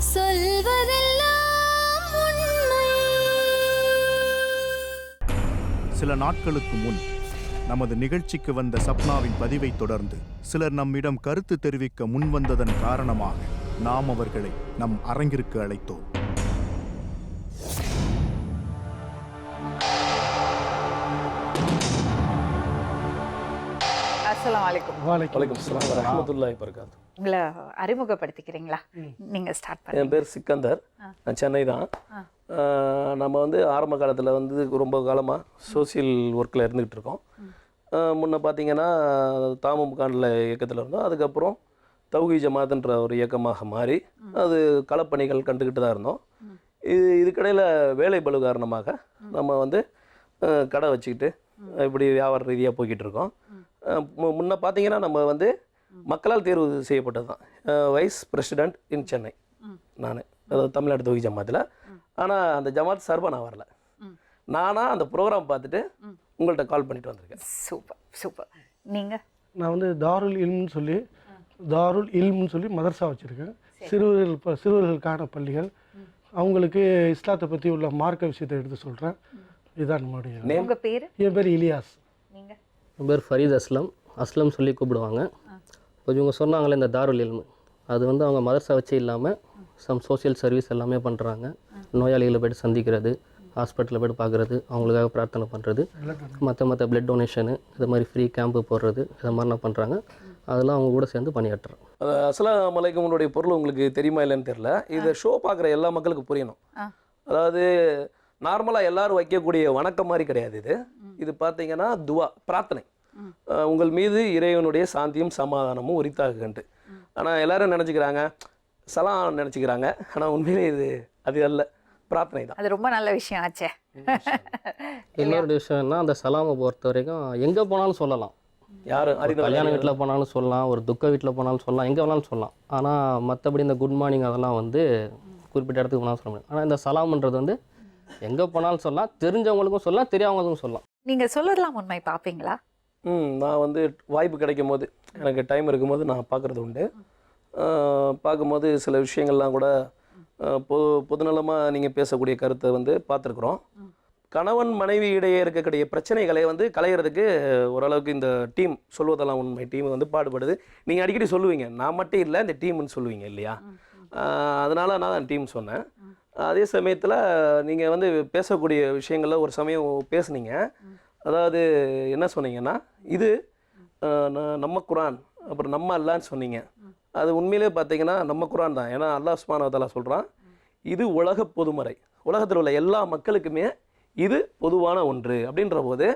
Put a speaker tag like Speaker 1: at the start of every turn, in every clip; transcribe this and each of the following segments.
Speaker 1: சொல்வதெல்லாம் உண்மை.
Speaker 2: சில நாட்களுக்கு முன் நமது நிகழ்ச்சிக்கு வந்த சப்னாவின் பதிவை தொடர்ந்து சிலர் நம்மிடம் கருத்து தெரிவிக்க முன்வந்ததன் காரணமாக நாம் அவர்களை நம் அரங்கிற்கு அழைத்தோம்.
Speaker 3: அஸ்ஸலாமு அலைக்கும்.
Speaker 4: வலைக்கும் அஸ்ஸலாம் வரஹ்மத்துல்லாஹி வபரகாத்துஹு.
Speaker 3: உங்களை அறிமுகப்படுத்திக்கிறீங்களா? நீங்கள் ஸ்டார்ட் பண்ணுங்க.
Speaker 4: என் பேர் சிக்கந்தர், நான் சென்னை தான். நம்ம வந்து ஆரம்ப காலத்தில் வந்து ரொம்ப காலமாக சோசியல் ஒர்க்கில் இருந்துகிட்டு இருக்கோம். முன்ன பார்த்தீங்கன்னா தாமுகானில் இயக்கத்தில் இருந்தோம். அதுக்கப்புறம் தௌஹீ ஜமாத்ன்ற ஒரு இயக்கமாக மாறி அது களப்பணிகள் கண்டுக்கிட்டு தான் இருந்தோம். இதுக்கிடையில் வேலை பளு காரணமாக நம்ம வந்து கடை வச்சுக்கிட்டு இப்படி வியாபார ரீதியாக போய்கிட்டு இருக்கோம். முன்ன பார்த்தீங்கன்னா நம்ம வந்து மக்களால் தேர்வு செய்யப்பட்டது தான் வைஸ் பிரசிடெண்ட் இன் சென்னை நான், அதாவது தமிழ்நாடு தௌஹீ ஜமாத்தில். ஆனால் அந்த ஜமாத் சார்பாக நான் வரல. நானாக அந்த ப்ரோக்ராம் பார்த்துட்டு உங்கள்கிட்ட கால் பண்ணிட்டு வந்திருக்கேன்.
Speaker 3: Super super. நீங்கள்?
Speaker 5: நான் வந்து தாருல் இல்ம்னு சொல்லி மதர்சா வச்சுருக்கேன். சிறுவர்களுக்கான பள்ளிகள், அவங்களுக்கு இஸ்லாத்தை பற்றி உள்ள மார்க்க விஷயத்தை எடுத்து சொல்கிறேன். இதுதான் நம்மளுடைய.
Speaker 3: உங்கள் பேர்?
Speaker 5: என் பேர் இலியாஸ்.
Speaker 3: நீங்கள்?
Speaker 6: என் பேர் ஃபரீத் அஸ்லம் சொல்லி கூப்பிடுவாங்க. இப்போ இவங்க சொன்னாங்களே இந்த தாருல் இல்மு, அது வந்து அவங்க மதர்சா வச்சு இல்லாமல் சோஷியல் சர்வீஸ் எல்லாமே பண்ணுறாங்க. நோயாளிகளை போய்ட்டு சந்திக்கிறது, ஹாஸ்பிட்டலில் போய்ட்டு பார்க்குறது, அவங்களுக்காக பிரார்த்தனை பண்ணுறது, மற்ற பிளட் டொனேஷனு, இது மாதிரி ஃப்ரீ கேம்பு போடுறது, இதை மாதிரிலாம் பண்ணுறாங்க. அதெல்லாம் அவங்க கூட சேர்ந்து பணியாற்றுறோம்.
Speaker 4: அஸ்ஸலாமு அலைக்கும்னுடைய பொருள் உங்களுக்கு தெரியுமா இல்லைன்னு தெரியல. இதை ஷோ பார்க்குற எல்லா மக்களுக்கும் புரியணும். அதாவது நார்மலாக எல்லாரும் வைக்கக்கூடிய வணக்கம் மாதிரி கிடையாது. இது பார்த்தீங்கன்னா துவா, பிரார்த்தனை. உங்கள் மீது இறைவனுடைய சாந்தியும் சமாதானமும் உரித்தாகுன்ட்டு. ஆனால் எல்லாரும் நினச்சிக்கிறாங்க சலாம் நினச்சிக்கிறாங்க. ஆனால் உண்மையிலே அது அல்ல, பிரார்த்தனை தான்.
Speaker 3: அது ரொம்ப நல்ல விஷயம் ஆச்சே.
Speaker 6: இன்னொரு விஷயம்னா அந்த சலாமை பொறுத்த வரைக்கும் எங்கே போனாலும் சொல்லலாம்.
Speaker 4: யாரும்
Speaker 6: கல்யாண வீட்டில் போனாலும் சொல்லலாம், ஒரு துக்க வீட்டில் போனாலும் சொல்லலாம், எங்கே வேணாலும் சொல்லலாம். ஆனால் மற்றபடி இந்த குட் மார்னிங் அதெல்லாம் வந்து குறிப்பிட்ட இடத்துக்கு போனாலும் சொல்ல முடியும். ஆனால் இந்த சலாம்ன்றது வந்து எங்கே போனாலும் சொல்லலாம், தெரிஞ்சவங்களுக்கும் சொல்லலாம், தெரியாதவங்களுக்கும் சொல்லலாம்.
Speaker 3: நீங்கள் சொல்லலாம் உண்மை பார்ப்பீங்களா?
Speaker 4: நான் வந்து வாய்ப்பு கிடைக்கும் போது, எனக்கு டைம் இருக்கும்போது நான் பார்க்குறது உண்டு. பார்க்கும்போது சில விஷயங்கள்லாம் கூட பொதுநலமாக நீங்கள் பேசக்கூடிய கருத்தை வந்து பார்த்துருக்குறோம். கணவன் மனைவி இடையே இருக்கக்கூடிய பிரச்சனைகளை வந்து களையிறதுக்கு ஓரளவுக்கு இந்த டீம் சொல்வதெல்லாம் உண்மை. டீம் வந்து பாடுபடுது. நீங்கள் அடிக்கடி சொல்லுவீங்க, நான் மட்டும் இல்லை இந்த டீம்னு சொல்லுவீங்க இல்லையா? அதனால் நான் டீம் சொன்னேன். அதே சமயத்தில் நீங்கள் வந்து பேசக்கூடிய விஷயங்களில் ஒரு சமயம் பேசுனீங்க. அதாவது என்ன சொன்னீங்கன்னா, இது நம்ம குரான் அப்புறம் நம்ம அல்லான்னு சொன்னீங்க. அது உண்மையிலே பார்த்தீங்கன்னா நம்ம குரான் தான். ஏன்னா அல்லாஹ் சுப்ஹானஹு வ தஆலா சொல்கிறான், இது உலக பொதுமறை, உலகத்தில் உள்ள எல்லா மக்களுக்குமே இது பொதுவான ஒன்று. அப்படின்ற போது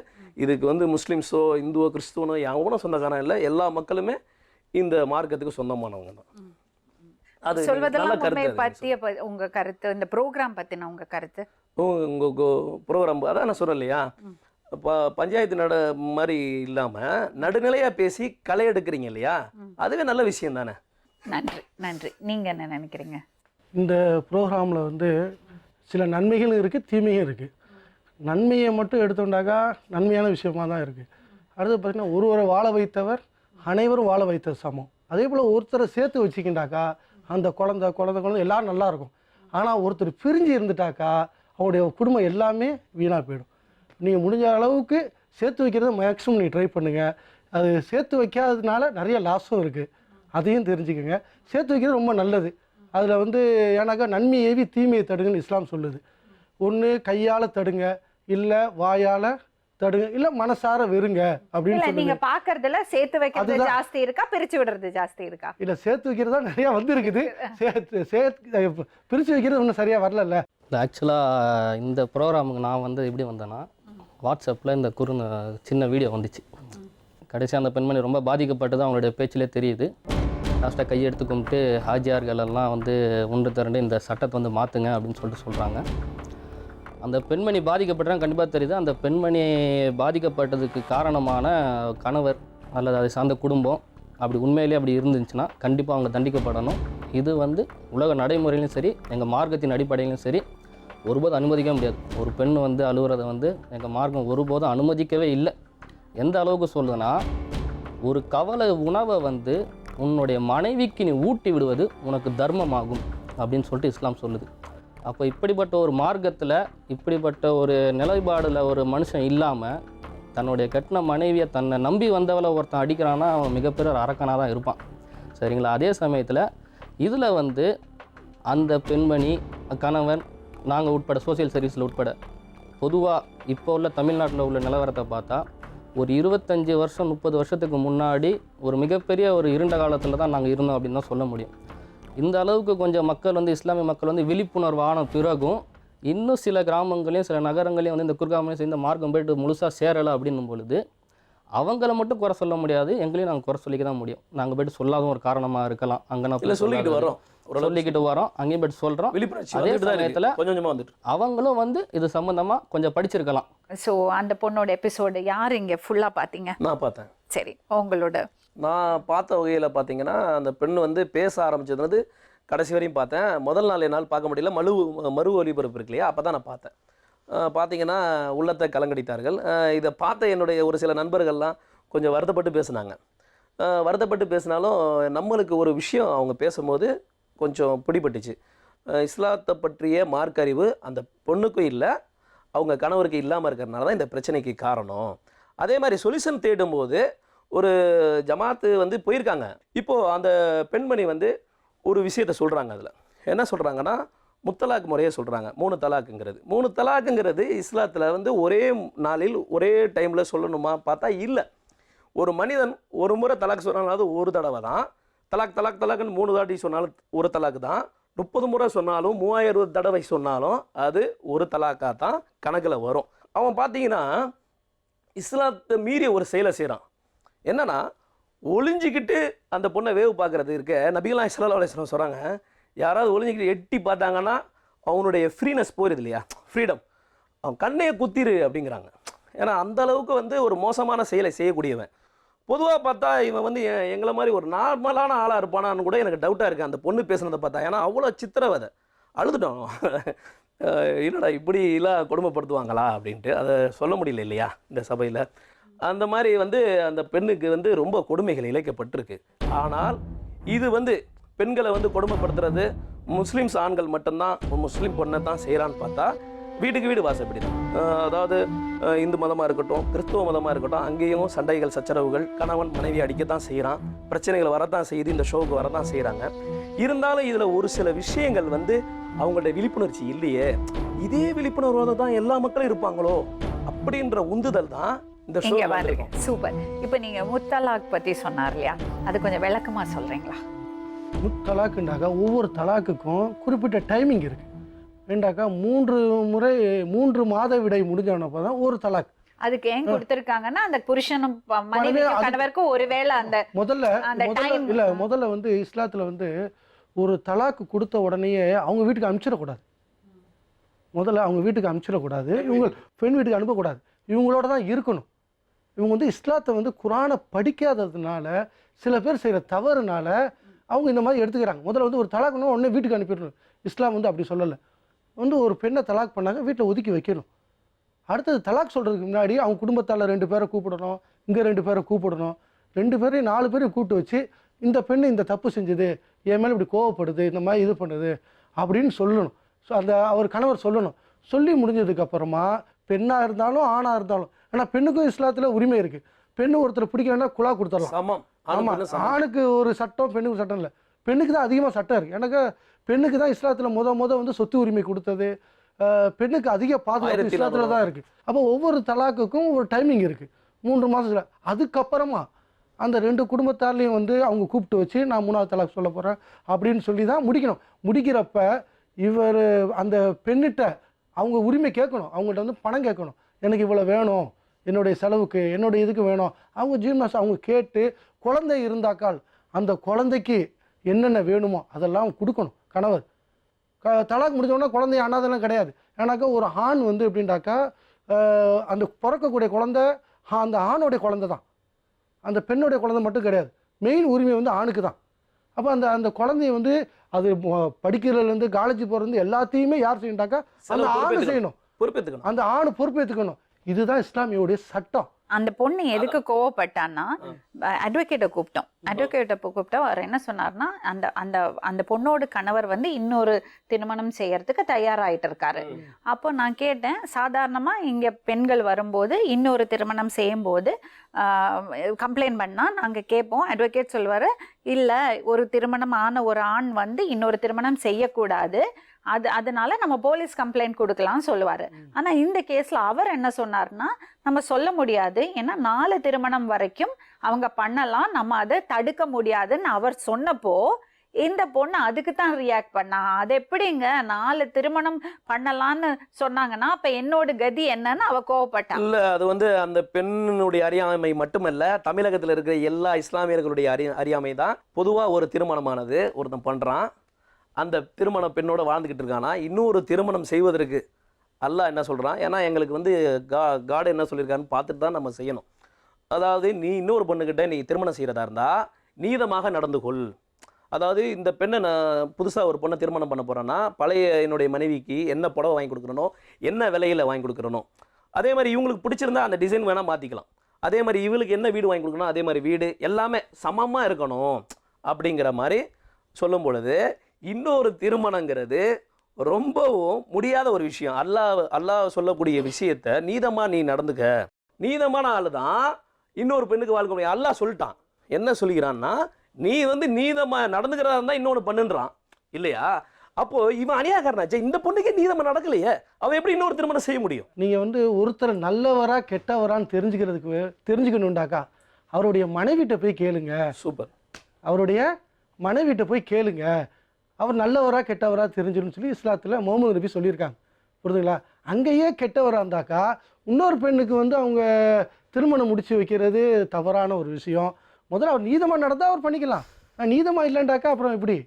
Speaker 4: இதுக்கு வந்து முஸ்லீம்ஸோ இந்துவோ கிறிஸ்துவனோ யாவனோ சொந்தக்காரன் இல்லை, எல்லா மக்களுமே இந்த மார்க்கத்துக்கு சொந்தமானவங்க தான். அது
Speaker 3: சொல்வதெல்லாம் உண்மை பற்றிய உங்கள் கருத்து, இந்த ப்ரோக்ராம் பற்றின உங்கள் கருத்து?
Speaker 4: உங்கள் ப்ரோக்ராம் அதான் நான் சொல்கிறேன் இல்லையா, பஞ்சாயத்து மாதிரி இல்லாமல் நடுநிலையாக பேசி களை எடுக்கிறீங்க இல்லையா, அதுவே நல்ல விஷயம் தானே.
Speaker 3: நன்றி நன்றி. நீங்கள் என்ன நினைக்கிறீங்க?
Speaker 5: இந்த ப்ரோக்ராமில் வந்து சில நன்மைகளும் இருக்குது, தீமையும் இருக்குது. நன்மையை மட்டும் எடுத்தோண்டாக்கா நன்மையான விஷயமாக தான் இருக்குது. அடுத்து பார்த்திங்கன்னா ஒருவரை வாழ வைத்தவர் அனைவரும் வாழ வைத்தது சமம். அதே போல் ஒருத்தரை சேர்த்து வச்சுக்கிட்டாக்கா அந்த குழந்தை எல்லோரும் நல்லாயிருக்கும். ஆனால் ஒருத்தர் பிரிஞ்சு இருந்துட்டாக்கா அவங்களுடைய குடும்பம் எல்லாமே வீணாக போயிடும். நீங்கள் முடிஞ்ச அளவுக்கு சேர்த்து வைக்கிறத மேக்ஸிமம் நீங்கள் ட்ரை பண்ணுங்கள். அது சேர்த்து வைக்காததுனால நிறைய லாஸும் இருக்குது, அதையும் தெரிஞ்சுக்கோங்க. சேர்த்து வைக்கிறது ரொம்ப நல்லது. அதில் வந்து ஏன்னாக்கா நன்மை ஏவி தீமையை தடுங்கன்னு இஸ்லாம் சொல்லுது. ஒன்று கையால் தடுங்க, இல்லை வாயால் தடுங்க, இல்லை மனசார வெறுங்க அப்படின்னு சொல்லி.
Speaker 3: நீங்கள் பார்க்கறதுல சேர்த்து வைக்கிறது ஜாஸ்தி இருக்கா, பிரித்து விடுறது ஜாஸ்தி இருக்கா?
Speaker 5: இல்லை, சேர்த்து வைக்கிறது தான் நிறையா வந்துருக்குது. பிரித்து வைக்கிறது ஒன்றும் சரியாக வரல.
Speaker 6: ஆக்சுவலாக இந்த ப்ரோக்ராமுக்கு நான் வந்து எப்படி வந்தேன்னா, வாட்ஸ்அப்பில் இந்த சின்ன வீடியோ வந்துச்சு. கடைசி அந்த பெண்மணி ரொம்ப பாதிக்கப்பட்டது அவங்களுடைய பேச்சிலே தெரியுது. லாஸ்ட்டாக கையெடுத்து கும்பிட்டு ஹாஜியார்கள் எல்லாம் வந்து ஒன்று திரண்டு இந்த சட்டத்தை வந்து மாற்றுங்க அப்படின்னு சொல்கிறாங்க. அந்த பெண்மணி பாதிக்கப்பட்டாங்க கண்டிப்பாக தெரியுது. அந்த பெண்மணி பாதிக்கப்பட்டதுக்கு காரணமான கணவர் அல்லது அதை சார்ந்த குடும்பம் அப்படி உண்மையிலே அப்படி இருந்துச்சுன்னா கண்டிப்பாக அவங்க தண்டிக்கப்படணும். இது வந்து உலக நடைமுறையிலும் சரி, எங்கள் மார்க்கத்தின் அடிப்படையிலும் சரி ஒருபோதும் அனுமதிக்க முடியாது. ஒரு பெண் வந்து அழுகிறத வந்து எங்கள் மார்க்கம் ஒருபோதும் அனுமதிக்கவே இல்லை. எந்த அளவுக்கு சொல்லுதுன்னா, ஒரு கவலை உணவை வந்து உன்னுடைய மனைவிக்கு நீ ஊட்டி விடுவது உனக்கு தர்மமாகும். அப்படின்னு சொல்லிட்டு இஸ்லாம் சொல்லுது. அப்போ இப்படிப்பட்ட ஒரு மார்க்கத்தில் இப்படிப்பட்ட ஒரு நிலைப்பாடில் ஒரு மனுஷன் இல்லாமல் தன்னுடைய கட்டின மனைவியை தன்னை நம்பி வந்தவளை ஒருத்தன் அடிக்கிறான்னா அவன் மிகப்பெரிய ஒரு அரக்கனாக தான் இருப்பான். சரிங்களா? அதே சமயத்தில் இதில் வந்து அந்த பெண்மணி கணவன் நாங்கள் உட்பட சோசியல் சர்வீஸில் உட்பட பொதுவாக இப்போ உள்ள தமிழ்நாட்டில் உள்ள நிலவரத்தை பார்த்தா ஒரு 25 வருஷம் 30 வருஷத்துக்கு முன்னாடி ஒரு மிகப்பெரிய ஒரு இருண்ட காலத்தில் தான் நாங்கள் இருந்தோம் அப்படின்னு தான் சொல்ல முடியும். இந்த அளவுக்கு கொஞ்சம் மக்கள் வந்து இஸ்லாமிய மக்கள் வந்து விழிப்புணர்வு ஆன பிறகும் இன்னும் சில கிராமங்களையும் சில நகரங்களையும் வந்து இந்த குர்காமையும் சேர்ந்த மார்க்கம் போய்ட்டு முழுசாக சேரலை அப்படின்னும் பொழுது அவங்கள மட்டும் குறை சொல்ல முடியாது, எங்களையும் நாங்கள் குறை சொல்லிக்க தான் முடியும். நாங்கள் போய்ட்டு சொல்லாத ஒரு காரணமாக இருக்கலாம். அங்கே நான் சொல்லிக்கிட்டு வரோம், அங்கேயும் போய்ட்டு சொல்கிறோம். அதே சமயத்தில் அவங்களும் வந்து இது சம்மந்தமாக கொஞ்சம் படிச்சிருக்கலாம்.
Speaker 3: ஸோ அந்த பொண்ணோட எபிசோடு யார் இங்கே ஃபுல்லாக பார்த்தீங்க?
Speaker 4: நான் பார்த்தேன்.
Speaker 3: சரி, உங்களோட
Speaker 4: நான் பார்த்த வகையில் பார்த்தீங்கன்னா அந்த பெண் வந்து பேச ஆரம்பிச்சது வந்து கடைசி வரையும் பார்த்தேன். முதல் நாள் என்னால் பார்க்க முடியல, மறு ஒலிபரப்பு இருக்கு இல்லையா, அப்போ தான் நான் பார்த்தேன். பார்த்தீங்கன்னா உள்ளத்தை கலங்கடித்தார்கள். இதை பார்த்த என்னுடைய ஒரு சில நண்பர்கள்லாம் கொஞ்சம் வருத்தப்பட்டு பேசுனாங்க. வருத்தப்பட்டு பேசினாலும் நம்மளுக்கு ஒரு விஷயம் அவங்க பேசும்போது கொஞ்சம் பிடிபட்டுச்சு. இஸ்லாத்தை பற்றிய மார்க்க அறிவு அந்த பொண்ணுக்கும் இல்லை, அவங்க கணவருக்கு இல்லாமல் இருக்கிறதுனால தான் இந்த பிரச்சனைக்கு காரணம். அதே மாதிரி சொல்யூஷன் தேடும்போது ஒரு ஜமாத்து வந்து போயிருக்காங்க. இப்போது அந்த பெண்மணி வந்து ஒரு விஷயத்தை சொல்கிறாங்க. அதில் என்ன சொல்கிறாங்கன்னா முத்தலாக் முறையை சொல்கிறாங்க. 3 தலாக்குங்கிறது 3 தலாக்குங்கிறது இஸ்லாத்தில் வந்து ஒரே நாளில் ஒரே டைமில் சொல்லணுமா பார்த்தா இல்லை. ஒரு மனிதன் ஒரு முறை தலாக் சொன்னாலும் அது ஒரு தடவை தான். தலாக்குன்னு 3 தாட்டி சொன்னாலும் ஒரு தலாக்கு தான். 30 முறை சொன்னாலும் 3000 தடவை சொன்னாலும் அது ஒரு தலாக்காக தான் கணக்கில் வரும். அவன் பார்த்தீங்கன்னா இஸ்லாத்தை மீறிய ஒரு செயலை செய்கிறான். என்னன்னா ஒளிஞ்சிக்கிட்டு அந்த பொண்ணை வேவு பார்க்குறது இருக்க. நபிகளாம் ஸல்லல்லாஹு அலைஹி வஸல்லம் சொல்கிறாங்க, யாராவது ஒளிஞ்சிக்கிட்டு எட்டி பார்த்தாங்கன்னா அவனுடைய ஃப்ரீனஸ் போயிடுது இல்லையா, ஃப்ரீடம், அவன் கண்ணையை குத்திரு அப்படிங்கிறாங்க. ஏன்னா அந்த அளவுக்கு வந்து ஒரு மோசமான செயலை செய்யக்கூடியவன். பொதுவாக பார்த்தா இவன் வந்து எங்களை மாதிரி ஒரு நார்மலான ஆளாக இருப்பானான்னு கூட எனக்கு டவுட்டாக இருக்குது அந்த பொண்ணு பேசுனதை பார்த்தா. ஏன்னா அவ்வளோ சித்திரவதை, அழுதுட்டோம். என்னடா இப்படிலாம் கொடுமைப்படுத்துவாங்களா அப்படின்ட்டு அதை சொல்ல முடியல இல்லையா இந்த சபையில். அந்த மாதிரி வந்து அந்த பெண்ணுக்கு வந்து ரொம்ப கொடுமைகள் இழைக்கப்பட்டிருக்கு. ஆனால் இது வந்து பெண்களை வந்து கொடுமைப்படுத்துறது முஸ்லீம்ஸ் ஆண்கள் மட்டும்தான், முஸ்லீம் பொண்ணை தான் செய்கிறான்னு பார்த்தா வீட்டுக்கு வீடு வாசப்படி தான். அதாவது இந்து மதமாக இருக்கட்டும், கிறிஸ்துவ மதமாக இருக்கட்டும், அங்கேயும் சண்டைகள் சச்சரவுகள், கணவன் மனைவி அடிக்கத்தான் செய்கிறான், பிரச்சனைகள் வரத்தான் செய்யுது, இந்த ஷோவுக்கு வரத்தான் செய்கிறாங்க. இருந்தாலும் இதில் ஒரு சில விஷயங்கள் வந்து அவங்களோட விழிப்புணர்ச்சி இல்லையே, இதே விழிப்புணர்வோடு தான் எல்லா மக்களும் இருப்பாங்களோ அப்படின்ற உந்துதல் தான் இந்த ஷோ.
Speaker 3: சூப்பர். இப்போ நீங்கள் முத்தலாக் பற்றி சொன்னார் இல்லையா, அது கொஞ்சம் விளக்கமாக சொல்கிறீங்களா?
Speaker 5: முத்தலாக்குண்டாக்கா ஒவ்வொரு தலாக்குக்கும் குறிப்பிட்ட டைமிங் இருக்குது. ஏண்டாக்கா 3 மாத விடை முடிஞ்சவனப்போ தான் ஒரு தலாக்.
Speaker 3: அதுக்கு ஏன் கொடுத்துருக்காங்கன்னா அந்த புருஷனும் மனைவிக்கும் கணவருக்கும் ஒருவேளை அந்த
Speaker 5: முதல்ல வந்து இஸ்லாத்தில் வந்து ஒரு தலாக்கு கொடுத்த உடனேயே அவங்க வீட்டுக்கு அனுப்பிச்சிடக்கூடாது. முதல்ல அவங்க வீட்டுக்கு அனுப்பிச்சிடக்கூடாது, இவங்க பெண் வீட்டுக்கு அனுப்பக்கூடாது, இவங்களோட தான் இருக்கணும். இவங்க வந்து இஸ்லாத்தை வந்து குரானை படிக்காததுனால சில பேர் செய்கிற தவறுனால அவங்க இந்த மாதிரி எடுத்துக்கிறாங்க. முதல்ல வந்து ஒரு தலாக்குன்னா உடனே வீட்டுக்கு அனுப்பிடணும். இஸ்லாம் வந்து அப்படி சொல்லலை. வந்து ஒரு பெண்ணை தலாக் பண்ணாங்க, வீட்டில் ஒதுக்கி வைக்கணும். அடுத்தது தலாக் சொல்கிறதுக்கு முன்னாடி அவங்க குடும்பத்தால் 2 பேரை கூப்பிடணும், இங்கே 2 பேரை கூப்பிடணும், 2 பேரையும் 4 பேரையும் கூப்பிட்டு வச்சு இந்த பெண்ணு இந்த தப்பு செஞ்சது, என் மேலே இப்படி கோவப்படுது, இந்த மாதிரி இது பண்ணுது அப்படின்னு சொல்லணும். ஸோ அந்த அவர் கணவர் சொல்லணும். சொல்லி முடிஞ்சதுக்கப்புறமா பெண்ணாக இருந்தாலும் ஆணாக இருந்தாலும், ஆனால் பெண்ணுக்கும் இஸ்லாத்தில் உரிமை இருக்குது. பெண்ணு ஒருத்தர் பிடிக்கலன்னா குலா கொடுத்துடலாம். ஆமாம், ஆணுக்கு ஒரு சட்டம் பெண்ணுக்கு சட்டம் இல்லை, பெண்ணுக்கு தான் அதிகமாக சட்டம் இருக்குது. எனக்கு பெண்ணுக்கு தான் இஸ்லாத்தில் முத வந்து சொத்து உரிமை கொடுத்தது, பெண்ணுக்கு அதிக பாதுகாப்பு இஸ்லாத்தில் தான் இருக்குது. அப்போ ஒவ்வொரு தலாக்குக்கும் ஒரு டைமிங் இருக்குது, 3 மாதத்தில். அதுக்கப்புறமா அந்த 2 குடும்பத்தார்லையும் வந்து அவங்க கூப்பிட்டு வச்சு நான் 3ஆவது தலாக் சொல்ல போகிறேன் அப்படின்னு சொல்லி தான் முடிக்கணும். முடிக்கிறப்ப இவர் அந்த பெண்ணிட்ட அவங்க உரிமை கேட்கணும், அவங்கள்ட்ட வந்து பணம் கேட்கணும், எனக்கு இவ்வளோ வேணும், என்னுடைய செலவுக்கு என்னுடைய இதுக்கு வேணும். அவங்க ஜீவனாஸ் அவங்க கேட்டு குழந்தை இருந்தாக்கால் அந்த குழந்தைக்கு என்னென்ன வேணுமோ அதெல்லாம் கொடுக்கணும் கணவர். தலாக் முடிஞ்சோன்னா குழந்தை அனாதெல்லாம் கிடையாது. ஏன்னாக்கா ஒரு ஆண் வந்து எப்படின்னாக்கா அந்த பிறக்கக்கூடிய குழந்தை அந்த ஆணோடைய குழந்தை தான், அந்த பெண்ணுடைய குழந்தை மட்டும் கிடையாது. மெயின் உரிமை வந்து ஆணுக்கு தான். அப்போ அந்த குழந்தைய வந்து அது படிக்கிறதுலேருந்து காலேஜ் போகிறது எல்லாத்தையுமே யார் செய்யணுட்டாக்கா அந்த ஆணு செய்யணும், பொறுப்பேற்றுக்கணும். அந்த ஆணு பொறுப்பேற்றுக்கணும். இதுதான் இஸ்லாமியோடைய சட்டம்.
Speaker 3: அந்த பொண்ணு எதுக்கு கோவப்பட்டான்னா அட்வொகேட்டை கூப்பிட்டோம். அட்வொகேட்டை கூப்பிட்டா அவர் என்ன சொன்னார்னா, அந்த அந்த அந்த பொண்ணோட கணவர் வந்து இன்னொரு திருமணம் செய்யறதுக்கு தயாராகிட்டு இருக்காரு. அப்போ நான் கேட்டேன், சாதாரணமாக இங்கே பெண்கள் வரும்போது இன்னொரு திருமணம் செய்யும்போது கம்ப்ளைண்ட் பண்ணால் நாங்கள் கேட்போம். அட்வொகேட் சொல்லுவார், இல்லை ஒரு திருமணம் ஆன ஒரு ஆண் வந்து இன்னொரு திருமணம் செய்யக்கூடாது, அதனால நம்ம போலீஸ் கம்ப்ளைண்ட் கொடுக்கலாம்னு சொல்லுவார். ஆனால் இந்த கேஸில் அவர் என்ன சொன்னார்னா, நம்ம சொல்ல முடியாது, ஏன்னா 4 திருமணம் வரைக்கும் அவங்க பண்ணலாம், நம்ம அதை தடுக்க முடியாதுன்னு அவர் சொன்னப்போ இந்த பொண்ணு அதுக்கு தான் ரியாக்ட் பண்ணா. அது எப்படிங்க 4 திருமணம் பண்ணலான்னு சொன்னாங்கன்னா அப்போ என்னோட கதி என்னன்னு அவ கோவப்பட்டா.
Speaker 4: இல்லை, அது வந்து அந்த பெண்ணுடைய அறியாமை மட்டுமல்ல, தமிழகத்தில் இருக்கிற எல்லா இஸ்லாமியர்களுடைய அறியாமை தான். பொதுவாக ஒரு திருமணமானது ஒருத்தன் பண்ணுறான், அந்த திருமண பெண்ணோட வாழ்ந்துக்கிட்டு இருக்கானா, இன்னொரு திருமணம் செய்வதற்கு அல்லாஹ் என்ன சொல்கிறான், ஏன்னா எங்களுக்கு வந்து காடு என்ன சொல்லியிருக்கான்னு பார்த்துட்டு தான் நம்ம செய்யணும். அதாவது நீ இன்னொரு பொண்ணுக்கிட்ட நீ திருமணம் செய்கிறதா இருந்தால் நீதமாக நடந்து கொள். அதாவது இந்த பெண்ணை நான் புதுசாக ஒரு பொண்ணை திருமணம் பண்ண போகிறேன்னா, பழைய என்னுடைய மனைவிக்கு என்ன புடவை வாங்கி கொடுக்குறனோ, என்ன விலையில் வாங்கி கொடுக்குறனோ, அதே மாதிரி இவங்களுக்கு பிடிச்சிருந்தா அந்த டிசைன் வேணால் மாற்றிக்கலாம். அதே மாதிரி இவளுக்கு என்ன வீடு வாங்கி கொடுக்கணும், அதே மாதிரி வீடு எல்லாமே சமமாக இருக்கணும் அப்படிங்கிற மாதிரி சொல்லும் பொழுது, இன்னொரு திருமணங்கிறது ரொம்பவும் முடியாத ஒரு விஷயம். அல்லாஹ் சொல்லக்கூடிய விஷயத்த நீதமாக நீ நடந்துக்க, நீதமான ஆள் தான் இன்னொரு பெண்ணுக்கு வாழ்க்கை முடியும். அல்லாஹ் சொல்லிட்டான், என்ன சொல்லிக்கிறான்னா, நீ வந்து நீதமாக நடந்துக்கிறதா இருந்தால் இன்னொன்று பண்ணுன்றான் இல்லையா? அப்போது இவன் அநியாயக்காரனாச்சே, இந்த பொண்ணுக்கே நீதமாக நடக்கலையே, அவன் எப்படி இன்னொரு திருமணம் செய்ய முடியும்?
Speaker 5: நீங்கள் வந்து ஒருத்தர் நல்லவரா கெட்டவரான்னு தெரிஞ்சுக்கணுண்டாக்கா அவருடைய மனைவிட்ட போய் கேளுங்க.
Speaker 4: சூப்பர்.
Speaker 5: அவருடைய மனைவிட்ட போய் கேளுங்க, அவர் நல்லவரா கெட்டவரா தெரிஞ்சிடும்னு சொல்லி இஸ்லாத்தில் முகமது நபி சொல்லியிருக்காங்க. புரியுதுங்களா? அங்கேயே கெட்டவராக இருந்தாக்கா இன்னொரு பெண்ணுக்கு வந்து அவங்க திருமணம் முடிச்சு வைக்கிறது தவறான ஒரு விஷயம். முதல்ல அவர் நீதமாக நடந்தால் அவர் பண்ணிக்கலாம், நீதமாக இல்லைண்டாக்கா அப்புறம் எப்படி?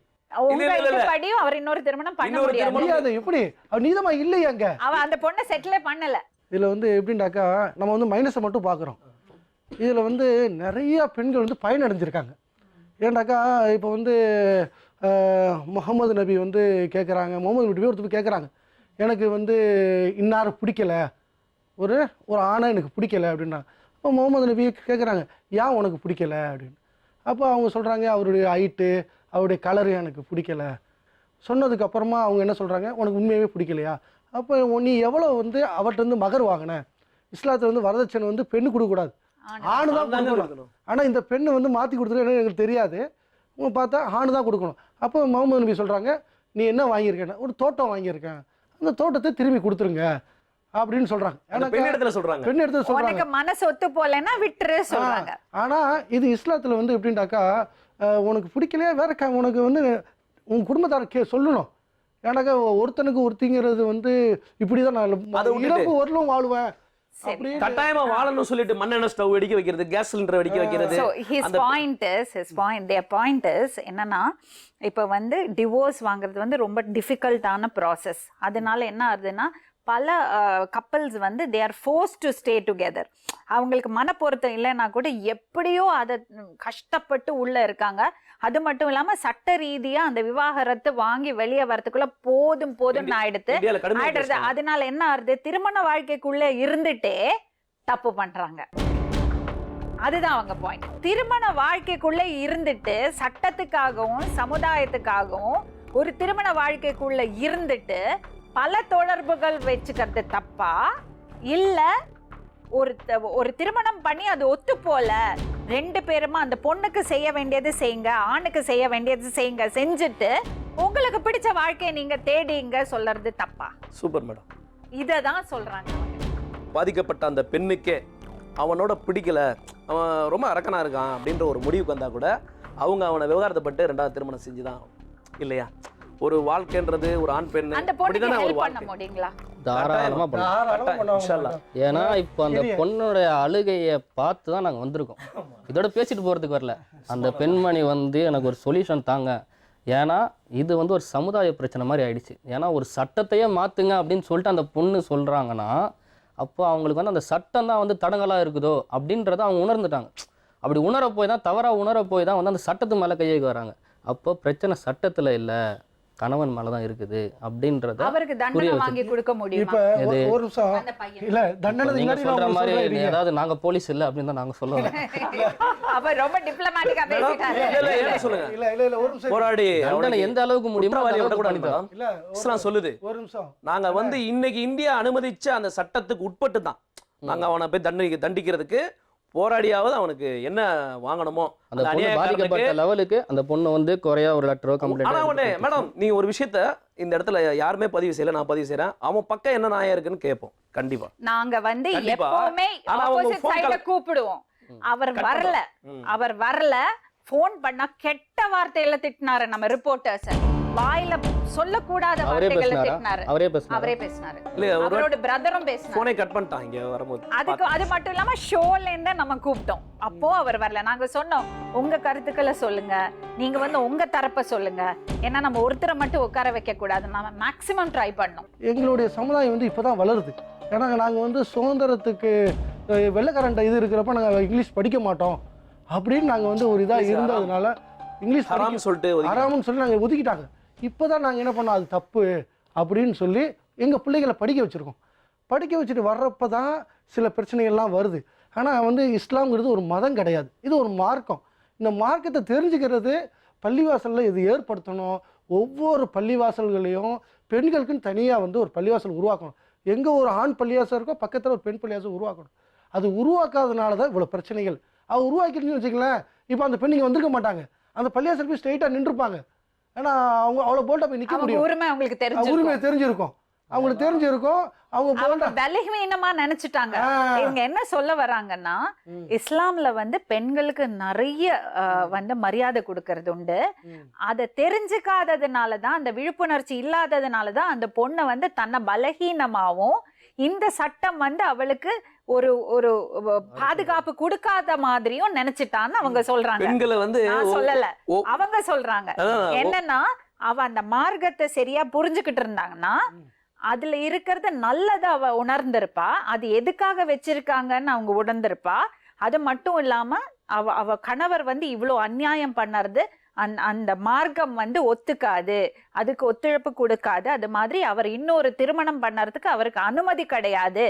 Speaker 3: அவர் இன்னொரு திருமணம் பண்ண முடியாது.
Speaker 5: எப்படி அவர் நீதமா இல்லையா? அங்க
Speaker 3: அவ அந்த பொண்ணை செட்டிலே பண்ணல.
Speaker 5: இதுல வந்து எப்படின்னாக்கா நம்ம வந்து மைனஸை மட்டும் பார்க்குறோம். இதுல வந்து நிறைய பெண்கள் வந்து பயனடைஞ்சிருக்காங்க. ஏன்னாக்கா இப்போ வந்து முகமது நபி வந்து கேட்குறாங்க, முகமது நபி ஒருத்தர் கேட்குறாங்க, எனக்கு வந்து இன்னார் பிடிக்கல, ஒரு ஆணை எனக்கு பிடிக்கல அப்படின்னா. அப்போ முகமது நபி கேட்குறாங்க, ஏன் உனக்கு பிடிக்கல அப்படின்னு. அப்போ அவங்க சொல்கிறாங்க, அவருடைய ஹைட்டு அவருடைய கலரு எனக்கு பிடிக்கல. சொன்னதுக்கப்புறமா அவங்க என்ன சொல்கிறாங்க, உனக்கு உண்மையாகவே பிடிக்கலையா? அப்போ நீ எவ்வளோ வந்து அவர்கிட்ட வந்து மகர் வாங்கின? இஸ்லாத்தில் வந்து வரதட்சணை வந்து பெண்ணு கொடுக்கக்கூடாது, ஆணு தான் கொடுக்கணும். ஆனால் இந்த பெண்ணு வந்து மாற்றி கொடுத்துருன்னு எனக்கு தெரியாது, பார்த்தா ஆணு தான் கொடுக்கணும். அப்போ முகமது நபி சொல்கிறாங்க, நீ என்ன வாங்கியிருக்கேன்னா, ஒரு தோட்டம் வாங்கியிருக்கேன், அந்த தோட்டத்தை திரும்பி கொடுத்துருங்க அப்படின்னு சொல்றாங்க.
Speaker 4: பெண் இடத்துல
Speaker 3: சொல்றாங்க மனசு ஒத்து போலன்னா விட்டுரு சொல்றாங்க.
Speaker 5: ஆனா இது இஸ்லாத்துல வந்து எப்படின்னாக்கா, உனக்கு பிடிக்கலையா வேற உனக்கு வந்து உன் குடும்பத்தார சொல்லணும். ஏன்னாக்கா ஒருத்தனுக்கு ஒருத்திங்கிறது வந்து இப்படிதான் நான் இறப்பு வரலும் வாழ்வேன்,
Speaker 4: கட்டாயமா வாழணும் சொல்லிட்டு மண்ணெண்ணெய் ஸ்டவ் வெடிக்க வைக்கிறது, கேஸ் சிலிண்டர் வெடிக்க வைக்கிறது.
Speaker 3: his point is என்னன்னா, இப்போ வந்து டிவோர்ஸ் வாங்குறது வந்து ரொம்ப டிஃபிகல்ட்டான ப்ராசஸ். அதனால என்ன ஆகுதுன்னா, பல கப்பல்ஸ் வந்து they are forced to stay together. அவங்களுக்கு மனப்பொருத்தம் இல்லைன்னா கூட எப்படியோ அதை கஷ்டப்பட்டு உள்ளே இருக்காங்க. அது மட்டும் இல்லாமல் சட்ட ரீதியாக அந்த விவாகரத்து வாங்கி வெளியே வரத்துக்குள்ள போதும்னு ஆயிடுது. அதனால என்ன ஆகுது, திருமண வாழ்க்கைக்குள்ளே இருந்துட்டே தப்பு பண்ணுறாங்க. அதுதான் அவங்க பாயிண்ட். திருமண வாழ்க்கைக்குள்ளே இருந்துட்டு சட்டத்துக்காகவும் சமுதாயத்துக்காகவும் ஒரு திருமண வாழ்க்கைக்குள்ளே இருந்துட்டு பல தொடர்புகள் வச்சுக்கிறது தப்பா இல்ல? ஒரு திருமணம் பண்ணி அது ஒத்து போல 2 பேருமா அந்த பொண்ணுக்கு செய்ய வேண்டியது செய்யுங்க, ஆணுக்கு செய்ய வேண்டியது செய்யுங்க, செஞ்சுட்டு உங்களுக்கு பிடிச்ச வாழ்க்கையை நீங்க தேடிங்க சொல்றது தப்பா?
Speaker 4: சூப்பர் மேடம்,
Speaker 3: இததான் சொல்றாங்க.
Speaker 4: பாதிக்கப்பட்ட அந்த பெண்ணுக்கே அவனோட பிடிக்கல, அவன் ரொம்ப அரக்கனா இருக்கான் அப்படின்ற ஒரு முடிவுக்கு வந்தா கூட அவங்க அவனை விவகாரத்தைப்பட்டு 2வது திருமணம் செஞ்சுதான் இல்லையா? ஒரு வாழ்க்கைன்றது ஒரு ஆண் பெண்
Speaker 6: தாராளமா பண்ணலாம். ஏன்னா இப்போ அந்த பொண்ணோட அழுகையை பார்த்து தான் நாங்கள் வந்திருக்கோம், இதோட பேசிட்டு போறதுக்கு வரல. அந்த பெண்மணி வந்து எனக்கு ஒரு சொல்யூஷன் தாங்க, ஏன்னா இது வந்து ஒரு சமுதாய பிரச்சனை மாதிரி ஆயிடுச்சு. ஏன்னா ஒரு சட்டத்தையே மாற்றுங்க அப்படின்னு சொல்லிட்டு அந்த பொண்ணு சொல்கிறாங்கன்னா, அப்போ அவங்களுக்கு வந்து அந்த சட்டம் தான் வந்து தடங்கலாக இருக்குதோ அப்படின்றத அவங்க உணர்ந்துட்டாங்க. அப்படி உணர போய் தான், தவறாக உணர போய் தான் வந்து அந்த சட்டத்து மேலே கையெழுக்க வராங்க. அப்போ பிரச்சனை சட்டத்தில் இல்லை, கணவன் மேலே தான் இருக்குது அப்படின்றத
Speaker 3: அவருக்கு
Speaker 6: புரிய
Speaker 3: தண்டனை
Speaker 6: வச்சு
Speaker 3: வாங்கி கொடுக்க முடியுமா
Speaker 5: இப்போ ஒரு நிமிஷம்
Speaker 3: அந்த பையன்
Speaker 5: இல்ல தண்டனை
Speaker 6: நீங்க
Speaker 5: முன்னாடி நான்
Speaker 6: சொல்ற
Speaker 5: உங்களுக்கு
Speaker 6: மாதிரி
Speaker 5: சொல்றேன்.
Speaker 6: ஏதாவது நாங்க போலீஸ் இல்லை அப்படின்னு தான் நாங்க சொல்லலாம்.
Speaker 3: அவர் ரொம்ப டிப்ளமேட்டிக்கா பேசிட்டாரு.
Speaker 4: இல்ல என்ன சொல்லுங்க
Speaker 5: இல்ல ஒரு நிமிஷம்
Speaker 4: போராடி
Speaker 6: தண்டனை எந்த அளவுக்கு முடியுமோ அந்த
Speaker 4: குற்றவாளியை
Speaker 6: அளவுக்கு
Speaker 4: விடக்கூடாது
Speaker 6: பண்ணித்தரோம்.
Speaker 4: மேடம்.
Speaker 5: இல்ல
Speaker 4: இஸ்லாம் சொல்லுது
Speaker 5: ஒரு நிமிஷம்
Speaker 4: நாங்க வந்து இன்னைக்கு இந்தியா அனுமதிச்ச அந்த சட்டத்துக்கு உட்பட்டு தான் நாங்க அவனை போய் தண்டிக்கிறதுக்கு போராடியாவது அவனுக்கு என்ன வாங்கணுமோ
Speaker 6: அந்த பொண்ணு பாதிக்கப்பட்ட லெவலுக்கு அந்த பொண்ணு வந்து குறையா ஒரு லெட்டரோ
Speaker 4: ஆனா உடனே
Speaker 6: கம்ப்ளைண்ட்
Speaker 4: மேடம் நீங்க ஒரு விஷயத்த இந்த இடத்துல யாருமே பதிவு செய்யல, நான் பதிவு செய்யறேன். அவன் பக்கம் என்ன நியாயம் இருக்குன்னு கேட்போம் கண்டிப்பா.
Speaker 3: நாங்க வந்து
Speaker 4: கண்டிப்பா.
Speaker 3: எப்பவுமே
Speaker 4: ஆனா அவங்க
Speaker 3: ஆப்போசிட்
Speaker 4: phone
Speaker 3: சைட
Speaker 4: call-
Speaker 3: கூப்பிடுவோம். அவர்
Speaker 4: கண்டிப்பா.
Speaker 3: வரல
Speaker 4: ம்.
Speaker 3: அவர் வரல ஃபோன் பண்ணா கெட்ட வார்த்தையில திட்டினாரு நம்ம ரிப்போர்ட்டர்ஸ். வாயில சொல்லக்கூடாத
Speaker 6: அவரே
Speaker 3: வார்த்தைகளை
Speaker 6: பேசினாரா?
Speaker 3: திட்டினாரு.
Speaker 6: அவரே பேசினாரா?
Speaker 3: அவரே பேசினாரு.
Speaker 4: இல்ல ஒரு
Speaker 3: அவரோட பிரதரும் பேசினாரு.
Speaker 4: போனே கட் பண்ணிட்டான் இங்க வரும்போது.
Speaker 3: அதுக்கு அது மட்டும் இல்லாம ஷோல இருந்து நம்ம கூப்பிட்டோம். அப்போ அவர் வரல. நாங்க சொன்னோம் உங்க கருத்துக்களை சொல்லுங்க, நீங்க வந்து உங்க தரப்ப சொல்லுங்க. ஏன்னா நம்ம ஒருத்தரை மட்டும் உட்கார வைக்க கூடாது. நம்ம மேக்ஸிமம் ட்ரை பண்ணோம்.
Speaker 5: எங்களுடைய சமுதாயம் வந்து இப்போதான் வளருது. ஏன்னா நாங்கள் வந்து சுதந்திரத்துக்கு வெள்ளைக்காரன்ட்ட இது இருக்கிறப்ப நாங்கள் இங்கிலீஷ் படிக்க மாட்டோம் அப்படின்னு நாங்கள் வந்து ஒரு இதாக இருந்ததுனால இங்கிலீஷ்
Speaker 4: ஹராம்னு சொல்லிட்டு ஒதுக்கி-
Speaker 5: ஹராம்னு சொல்லி நாங்கள் ஒதுக்கிட்டாங்க. இப்போ தான் நாங்கள் என்ன பண்ணோம், அது தப்பு அப்படின்னு சொல்லி எங்கள் பிள்ளைகளை படிக்க வச்சுருக்கோம். படிக்க வச்சுட்டு வர்றப்ப தான் சில பிரச்சனைகள்லாம் வருது. ஆனால் வந்து இஸ்லாம்ங்கிறது ஒரு மதம் கிடையாது, இது ஒரு மார்க்கம். இந்த மார்க்கத்தை தெரிஞ்சுக்கிறது பள்ளிவாசலில் இது ஏற்படுத்தணும். ஒவ்வொரு பள்ளிவாசல்களையும் பெண்களுக்குன்னு தனியாக வந்து ஒரு பள்ளிவாசல் உருவாக்கணும். எங்கே ஒரு ஆண் பள்ளிவாசல் இருக்கோ பக்கத்தில் ஒரு பெண் பள்ளிவாசல் உருவாக்கணும். அது உருவாக்காதனால தான் இவ்வளோ பிரச்சனைகள். அவ உருவாக்கிட்டுன்னு வச்சுக்கலாம், இப்போ அந்த பெண்ணிங்க வந்திருக்க மாட்டாங்க, அந்த பள்ளிவாசல் போய் ஸ்ட்ரைட்டாக நின்றுப்பாங்க. ஏன்னா அவங்க அவ்வளோ போல்ட்டாக போய் நிற்க
Speaker 3: அவங்க
Speaker 5: முடியும்.
Speaker 3: உரிமை அவங்களுக்கு
Speaker 5: உரிமை
Speaker 3: தெரிஞ்சிருக்கும்.
Speaker 5: தெரிஞ்சிருக்கும், அவங்களுக்கு தெரிஞ்சிருக்கும். அவங்க
Speaker 3: அவங்க
Speaker 5: போல்ட்டா
Speaker 3: பலவீனமா நினைச்சிட்டாங்க.
Speaker 5: ஆ.
Speaker 3: இவங்க என்ன சொல்ல வராங்கன்னா இஸ்லாம்ல வந்து பெண்களுக்கு நிறைய வந்து மரியாதை கொடுக்கறது உண்டு. அதை தெரிஞ்சுக்காததுனால தான், அந்த விழிப்புணர்ச்சி இல்லாததுனால தான் அந்த பொண்ணை வந்து தன்னை பலகீனமாவும் இந்த சட்டம் வந்து அவளுக்கு ஒரு ஒரு பாதுகாப்பு கொடுக்காத மாதிரியும் நினைச்சிட்டான்னு அவங்க சொல்றாங்க.
Speaker 4: பெண்களை வந்து
Speaker 3: நான் சொல்லல,
Speaker 4: ஓ-
Speaker 3: அவங்க சொல்றாங்க.
Speaker 4: அதான்
Speaker 3: என்னன்னா அவ அந்த மார்க்கத்தை சரியா புரிஞ்சுக்கிட்டு இருந்தாங்கன்னா அதுல இருக்கிறது நல்லதை அவ உணர்ந்திருப்பா. அது எதுக்காக வச்சிருக்காங்கன்னு அவங்க உணர்ந்திருப்பா. அது மட்டும் இல்லாம அவ கணவர் வந்து இவ்வளோ அநியாயம் பண்ணறது அந்த மார்க்கம் வந்து ஒத்துக்காது, அதுக்கு ஒத்துழைப்பு கொடுக்காது. அது மாதிரி அவர் இன்னொரு திருமணம் பண்ணறதுக்கு அவருக்கு அனுமதி கிடையாது.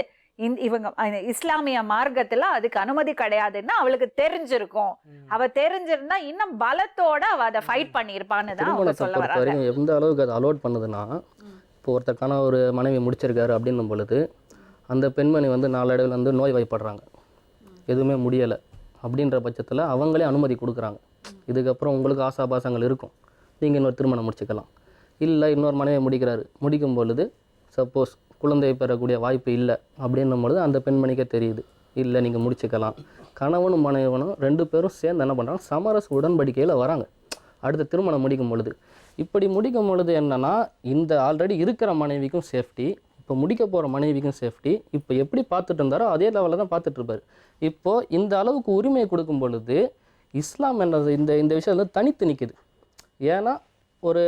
Speaker 3: இவங்க இஸ்லாமிய மார்க்கத்துல அதுக்கு அனுமதி கிடையாதுன்னு அவளுக்கு தெரிஞ்சிருக்கும். அவ தெரிஞ்சிருந்தா இன்னும் பலத்தோட அவ அதை ஃபைட் பண்ணியிருப்பான்னு தான் அவங்க
Speaker 6: திருமணத்தை
Speaker 3: சொல்ல
Speaker 6: பொறுத்த
Speaker 3: வராங்க.
Speaker 6: வரைக்கும் எந்த அளவுக்கு அது அலோட் பண்ணுதுன்னா, இப்போ ஒருத்தருக்கான ஒரு மனைவி முடிச்சிருக்காரு அப்படின்னும் பொழுது அந்த பெண்மணி வந்து நாளடைவில் வந்து நோய் வாய்ப்படுறாங்க, எதுவுமே முடியலை அப்படின்ற பட்சத்தில் அவங்களே அனுமதி கொடுக்குறாங்க. இதுக்கப்புறம் உங்களுக்கு ஆசாபாசங்கள் இருக்கும், நீங்கள் இன்னொரு திருமணம் முடிச்சுக்கலாம். இல்லை இன்னொரு மனைவி முடிக்கும் பொழுது சப்போஸ் குழந்தை பெறக்கூடிய வாய்ப்பு இல்லை அப்படின்னும் பொழுது அந்த பெண்மணிக்கே தெரியுது, இல்லை நீங்கள் முடிச்சுக்கலாம். கணவனும் மனைவனும் ரெண்டு பேரும் சேர்ந்து என்ன பண்ணுறாங்க, சமரச உடன்படிக்கையில் வராங்க அடுத்த திருமணம் முடிக்கும் பொழுது. இப்படி முடிக்கும் பொழுது என்னன்னா, இந்த ஆல்ரெடி இருக்கிற மனைவிக்கும் சேஃப்டி, இப்போ முடிக்க போகிற மனைவிக்கும் சேஃப்டி. இப்போ எப்படி பார்த்துட்டு இருந்தாரோ அதே லெவலில் தான் பார்த்துட்டு இருப்பார். இப்போது இந்த அளவுக்கு உரிமையை கொடுக்கும் பொழுது இஸ்லாம் என்னது இந்த விஷயம் வந்து தனித்து நிற்குது. ஏன்னா ஒரு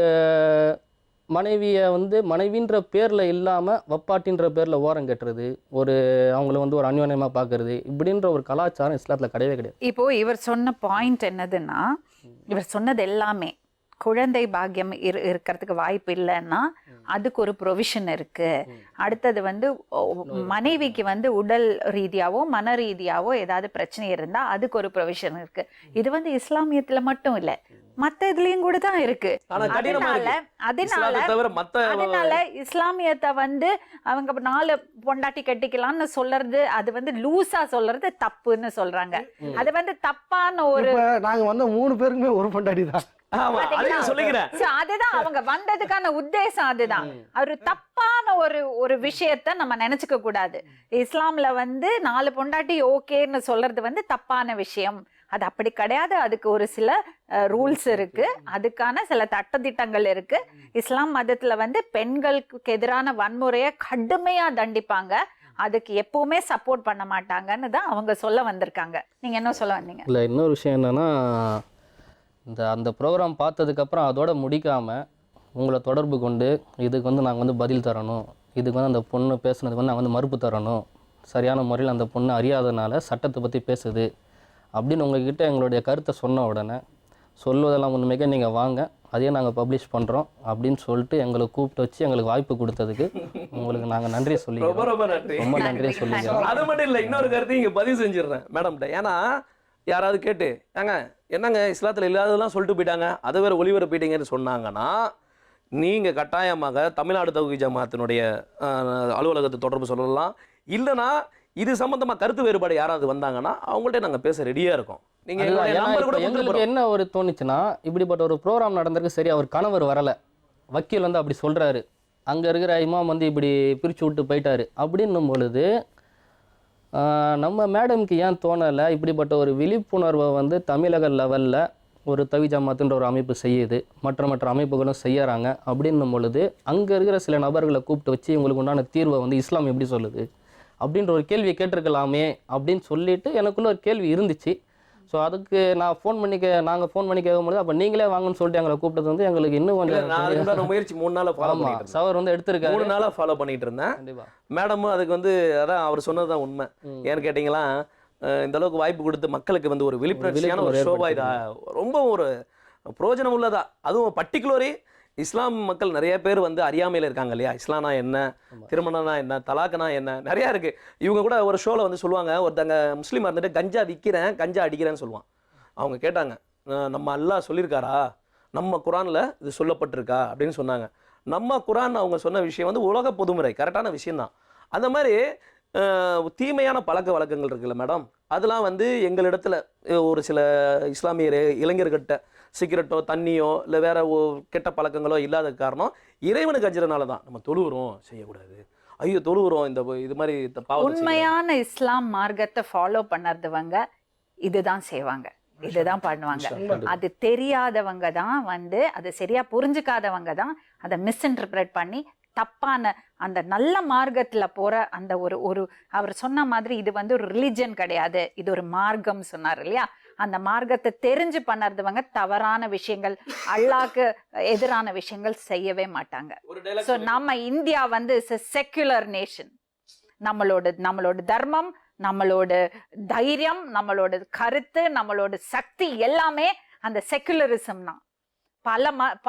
Speaker 6: மனைவியை வந்து மனைவின்ற பேரில் இல்லாமல் வப்பாட்டின்ற பேரில் ஓரம் கட்டுறது, ஒரு அவங்கள வந்து ஒரு அந்யோன்யமாக பார்க்கறது, இப்படின்ற ஒரு கலாச்சாரம் இஸ்லாத்தில் கிடையவே கிடையாது.
Speaker 3: இப்போ இவர் சொன்ன பாயிண்ட் என்னதுன்னா, இவர் சொன்னது எல்லாமே குழந்தை பாக்கியம் இருக்கிறதுக்கு வாய்ப்பு இல்லைன்னா அதுக்கு ஒரு ப்ரொவிஷன் இருக்கு. அடுத்தது வந்து மனைவிக்கு வந்து உடல் ரீதியாவோ மன ரீதியாவோ ஏதாவது பிரச்சனை இருந்தா அதுக்கு ஒரு ப்ரொவிஷன் இருக்கு. இது வந்து இஸ்லாமியத்துல மட்டும் இல்லை, மற்ற இதுலயும் கூட தான் இருக்கு. அதனால இஸ்லாமியத்தை வந்து அவங்க 4 பொண்டாட்டி கட்டிக்கலாம்னு சொல்றது, அது வந்து லூசா சொல்றது தப்புன்னு சொல்றாங்க. அது வந்து தப்பான ஒரு,
Speaker 5: நாங்க வந்த 3 பேருக்குமே ஒரு பொண்டாட்டி தான்.
Speaker 3: அதுதான் அவங்க வந்ததுக்கான உத்தேசம். அதுதான் ஒரு தப்பான ஒரு விஷயத்த நம்ம நினைச்சுக்க கூடாது. இஸ்லாம்ல வந்து 4 பொண்டாட்டி ஓகேன்னு சொல்றது வந்து தப்பான விஷயம். அது அப்படி கிடையாது. அதுக்கு ஒரு சில ரூல்ஸ் இருக்கு, அதுக்கான சில சட்டதிட்டங்கள் இருக்கு. இஸ்லாம் மதத்துல வந்து பெண்களுக்கு எதிரான வன்முறையை கடுமையா தண்டிப்பாங்க, அதுக்கு எப்பவுமே சப்போர்ட் பண்ண மாட்டாங்கன்னு தான் அவங்க சொல்ல வந்திருக்காங்க. நீங்க என்ன சொல்ல வந்தீங்க?
Speaker 6: இல்லை, இன்னொரு விஷயம் என்னன்னா, அந்த ப்ரோக்ராம் பார்த்ததுக்கப்புறம் அதோட முடிக்காமல் உங்களை தொடர்பு கொண்டு இதுக்கு வந்து நாங்கள் வந்து பதில் தரணும், இதுக்கு வந்து அந்த பொண்ணு பேசுனதுக்கு வந்து நாங்கள் வந்து மறுப்பு தரணும், சரியான முறையில் அந்த பொண்ணு அறியாதனால சட்டத்தை பற்றி பேசுது அப்படின்னு உங்ககிட்ட எங்களுடைய கருத்தை சொன்ன உடனே சொல்வதெல்லாம் உண்மைக்கே நீங்கள் வாங்க, அதையே நாங்கள் பப்ளிஷ் பண்ணுறோம் அப்படின்னு சொல்லிட்டு எங்களை கூப்பிட்டு வச்சு எங்களுக்கு வாய்ப்பு கொடுத்ததுக்கு உங்களுக்கு நாங்கள் நன்றி
Speaker 4: ரொம்ப
Speaker 6: சொல்லிக்கிறோம்.
Speaker 4: ரொம்ப நன்றி.
Speaker 6: ரொம்ப நன்றி சொல்லிக்கிறோம்.
Speaker 4: அது மட்டும் இல்லை, இன்னொரு கருத்து இங்கே பதிவு செஞ்சிடுறேன் மேடம்கிட்ட. ஏன்னா யாராவது கேட்டு ஏங்க என்னங்க இஸ்லாத்தில் இல்லாததெல்லாம் சொல்லிட்டு போயிட்டாங்க, அதை வேறு ஒளிபரப்பிட்டீங்கன்னு சொன்னாங்கன்னா நீங்கள் கட்டாயமாக தமிழ்நாடு தௌஹீத் ஜமாத்தினுடைய அலுவலகத்தை தொடர்பு சொல்லலாம். இல்லைனா இது சம்மந்தமாக கருத்து வேறுபாடு யாராவது வந்தாங்கன்னா அவங்கள்ட்ட நாங்கள் பேச ரெடியாக இருக்கோம். நீங்கள் நம்பர் கூட
Speaker 6: எங்களுக்கு என்ன ஒரு தோணுச்சுன்னா, இப்படிப்பட்ட ஒரு ப்ரோக்ராம் நடந்திருக்கு, சரி அவர் கணவர் வரலை, வக்கீல் வந்து அப்படி சொல்கிறாரு, அங்கே இருக்கிற இமாம் வந்து இப்படி பிரித்து விட்டு போயிட்டாரு அப்படின்னும் பொழுது நம்ம மேடம்க்கு ஏன் தோணலை இப்படிப்பட்ட ஒரு விழிப்புணர்வை வந்து தமிழக லெவலில் ஒரு தௌஹீத் ஜமாத்துன்ற ஒரு அமைப்பு செய்யுது, மற்ற அமைப்புகளும் செய்யறாங்க அப்படின்னும் பொழுது அங்கே இருக்கிற சில நபர்களை கூப்பிட்டு வச்சு இவங்களுக்கு உண்டான தீர்வை வந்து இஸ்லாம் எப்படி சொல்லுது அப்படின்ற ஒரு கேள்வியை கேட்டிருக்கலாமே அப்படின்னு சொல்லிட்டு எனக்குள்ள ஒரு கேள்வி இருந்துச்சு. ஸோ அதுக்கு நாங்கள் ஃபோன் பண்ணி கேட்கும்போது அப்போ நீங்களே வாங்கன்னு சொல்லிட்டு எங்களை கூப்பிட்டது வந்து எங்களுக்கு இன்னும் கொஞ்சம்
Speaker 4: முயற்சி 3 நாளாக ஃபாலோ பண்ணிட்டு
Speaker 6: சவர் வந்து எடுத்திருக்காரு.
Speaker 4: 3 நாளாக ஃபாலோ பண்ணிட்டு இருந்தேன்.
Speaker 6: கண்டிப்பாக
Speaker 4: மேடமும் அதுக்கு வந்து அதான் அவர் சொன்னது தான் உண்மை. ஏன்னு கேட்டிங்களா, இந்த அளவுக்கு வாய்ப்பு கொடுத்து மக்களுக்கு வந்து ஒரு விழிப்புணர்ச்சியான ஒரு ஷோவா இதா ரொம்ப ஒரு பிரயோஜனம் உள்ளதா. அதுவும் பர்டிகுலரி இஸ்லாம் மக்கள் நிறைய பேர் வந்து அறியாமையில் இருக்காங்க இல்லையா, இஸ்லாம்னா என்ன, திருமணம்னா என்ன, தலாக்குனா என்ன, நிறையா இருக்குது. இவங்க கூட ஒரு ஷோவில் வந்து சொல்லுவாங்க, ஒருத்தங்க முஸ்லீமாக இருந்துட்டு கஞ்சா விற்கிறேன் கஞ்சா அடிக்கிறேன்னு சொல்லுவான். அவங்க கேட்டாங்க, நம்ம அல்லாஹ் சொல்லியிருக்காரா, நம்ம குரானில் இது சொல்லப்பட்டிருக்கா அப்படின்னு சொன்னாங்க. நம்ம குரான் அவங்க சொன்ன விஷயம் வந்து உலக பொதுமுறை, கரெக்டான விஷயந்தான். அந்த மாதிரி தீமையான பழக்க வழக்கங்கள் இருக்குல்ல மேடம், அதெல்லாம் வந்து எங்களிடத்துல ஒரு சில இஸ்லாமிய இளைஞர்கிட்ட சிகரெட்டோ தண்ணியோ இல்லை வேற கெட்ட பழக்கங்களோ இல்லாத காரணம் இறைவனுக்கு அஞ்சுறதுனால தான். நம்ம தொழுகிறோம் செய்யக்கூடாது, ஐயோ தொழுகிறோம் இந்த இது மாதிரி
Speaker 3: உண்மையான இஸ்லாம் மார்க்கத்தை ஃபாலோ பண்ணறதுவங்க இதுதான் செய்வாங்க, இதுதான் பண்ணுவாங்க. அது தெரியாதவங்க தான் வந்து அதை சரியா புரிஞ்சுக்காதவங்க தான் அதை மிஸ்இன்டர்பிரேட் பண்ணி தப்பான அந்த நல்ல மார்க்கத்துல போற அந்த ஒரு அவர் சொன்ன மாதிரி இது வந்து ஒரு ரிலிஜன் கிடையாது, இது ஒரு மார்க்கம் சொன்னார் இல்லையா. அந்த மார்க்கத்தை தெரிஞ்சு பண்ணறதுவங்க தவறான விஷயங்கள், அல்லாஹ்க்கு எதிரான விஷயங்கள் செய்யவே மாட்டாங்க. ஸோ நம்ம இந்தியா வந்து செக்குலர் நேஷன். நம்மளோட தர்மம், நம்மளோட தைரியம், நம்மளோட கருத்து, நம்மளோட சக்தி எல்லாமே அந்த செக்குலரிசம் தான்.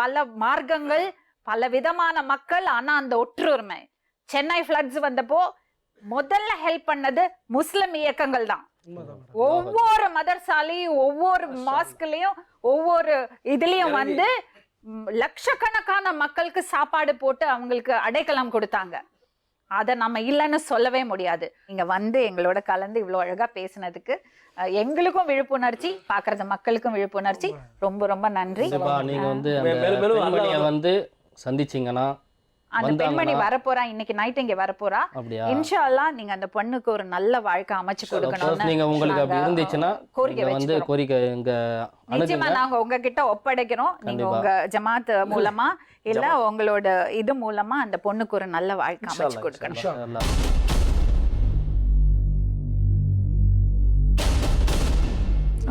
Speaker 3: பல மார்க்கங்கள், பல விதமான மக்கள், ஆனா அந்த ஒற்றுரிமை. சென்னை ஃப்ளட்ஸ் வந்தப்போ முதல்ல ஹெல்ப் பண்ணது முஸ்லிம் இயக்கங்கள் தான். ஒவ்வொரு மதர்சாலையும் ஒவ்வொரு மாஸ்க்லயும் ஒவ்வொரு இதுலயும் வந்து லட்சக்கணக்கான மக்களுக்கு சாப்பாடு போட்டு அவங்களுக்கு அடைக்கலம் கொடுத்தாங்க. அதை நம்ம இல்லைன்னு சொல்லவே முடியாது. நீங்க வந்து எங்களோட கலந்து இவ்வளவு அழகா பேசினதுக்கு எங்களுக்கும் விழிப்புணர்ச்சி, பாக்குறது மக்களுக்கும் விழிப்புணர்ச்சி. ரொம்ப ரொம்ப நன்றி.
Speaker 6: நீங்க வந்து வந்து சந்திச்சீங்கன்னா
Speaker 3: அந்த பெண்மணி வரப்போறா, இன்னைக்கு நைட் இங்க வரப்போறா. இன்ஷா அல்லாஹ் நீங்க அந்த பொண்ணுக்கு ஒரு நல்ல வாழ்க்கை அமைச்சு கொடுக்கணும்னு
Speaker 6: நீங்க உங்களுக்கு அப்படி இருந்துச்சுன்னா கோரிக்கை இங்க
Speaker 3: நிச்சயமா நாங்க உங்ககிட்ட ஒப்படைக்கிறோம். நீங்க உங்க ஜமாத் மூலமா இல்ல உங்களோட இது மூலமா அந்த பொண்ணுக்கு ஒரு நல்ல வாழ்க்கை அமைச்சு கொடுக்கணும்.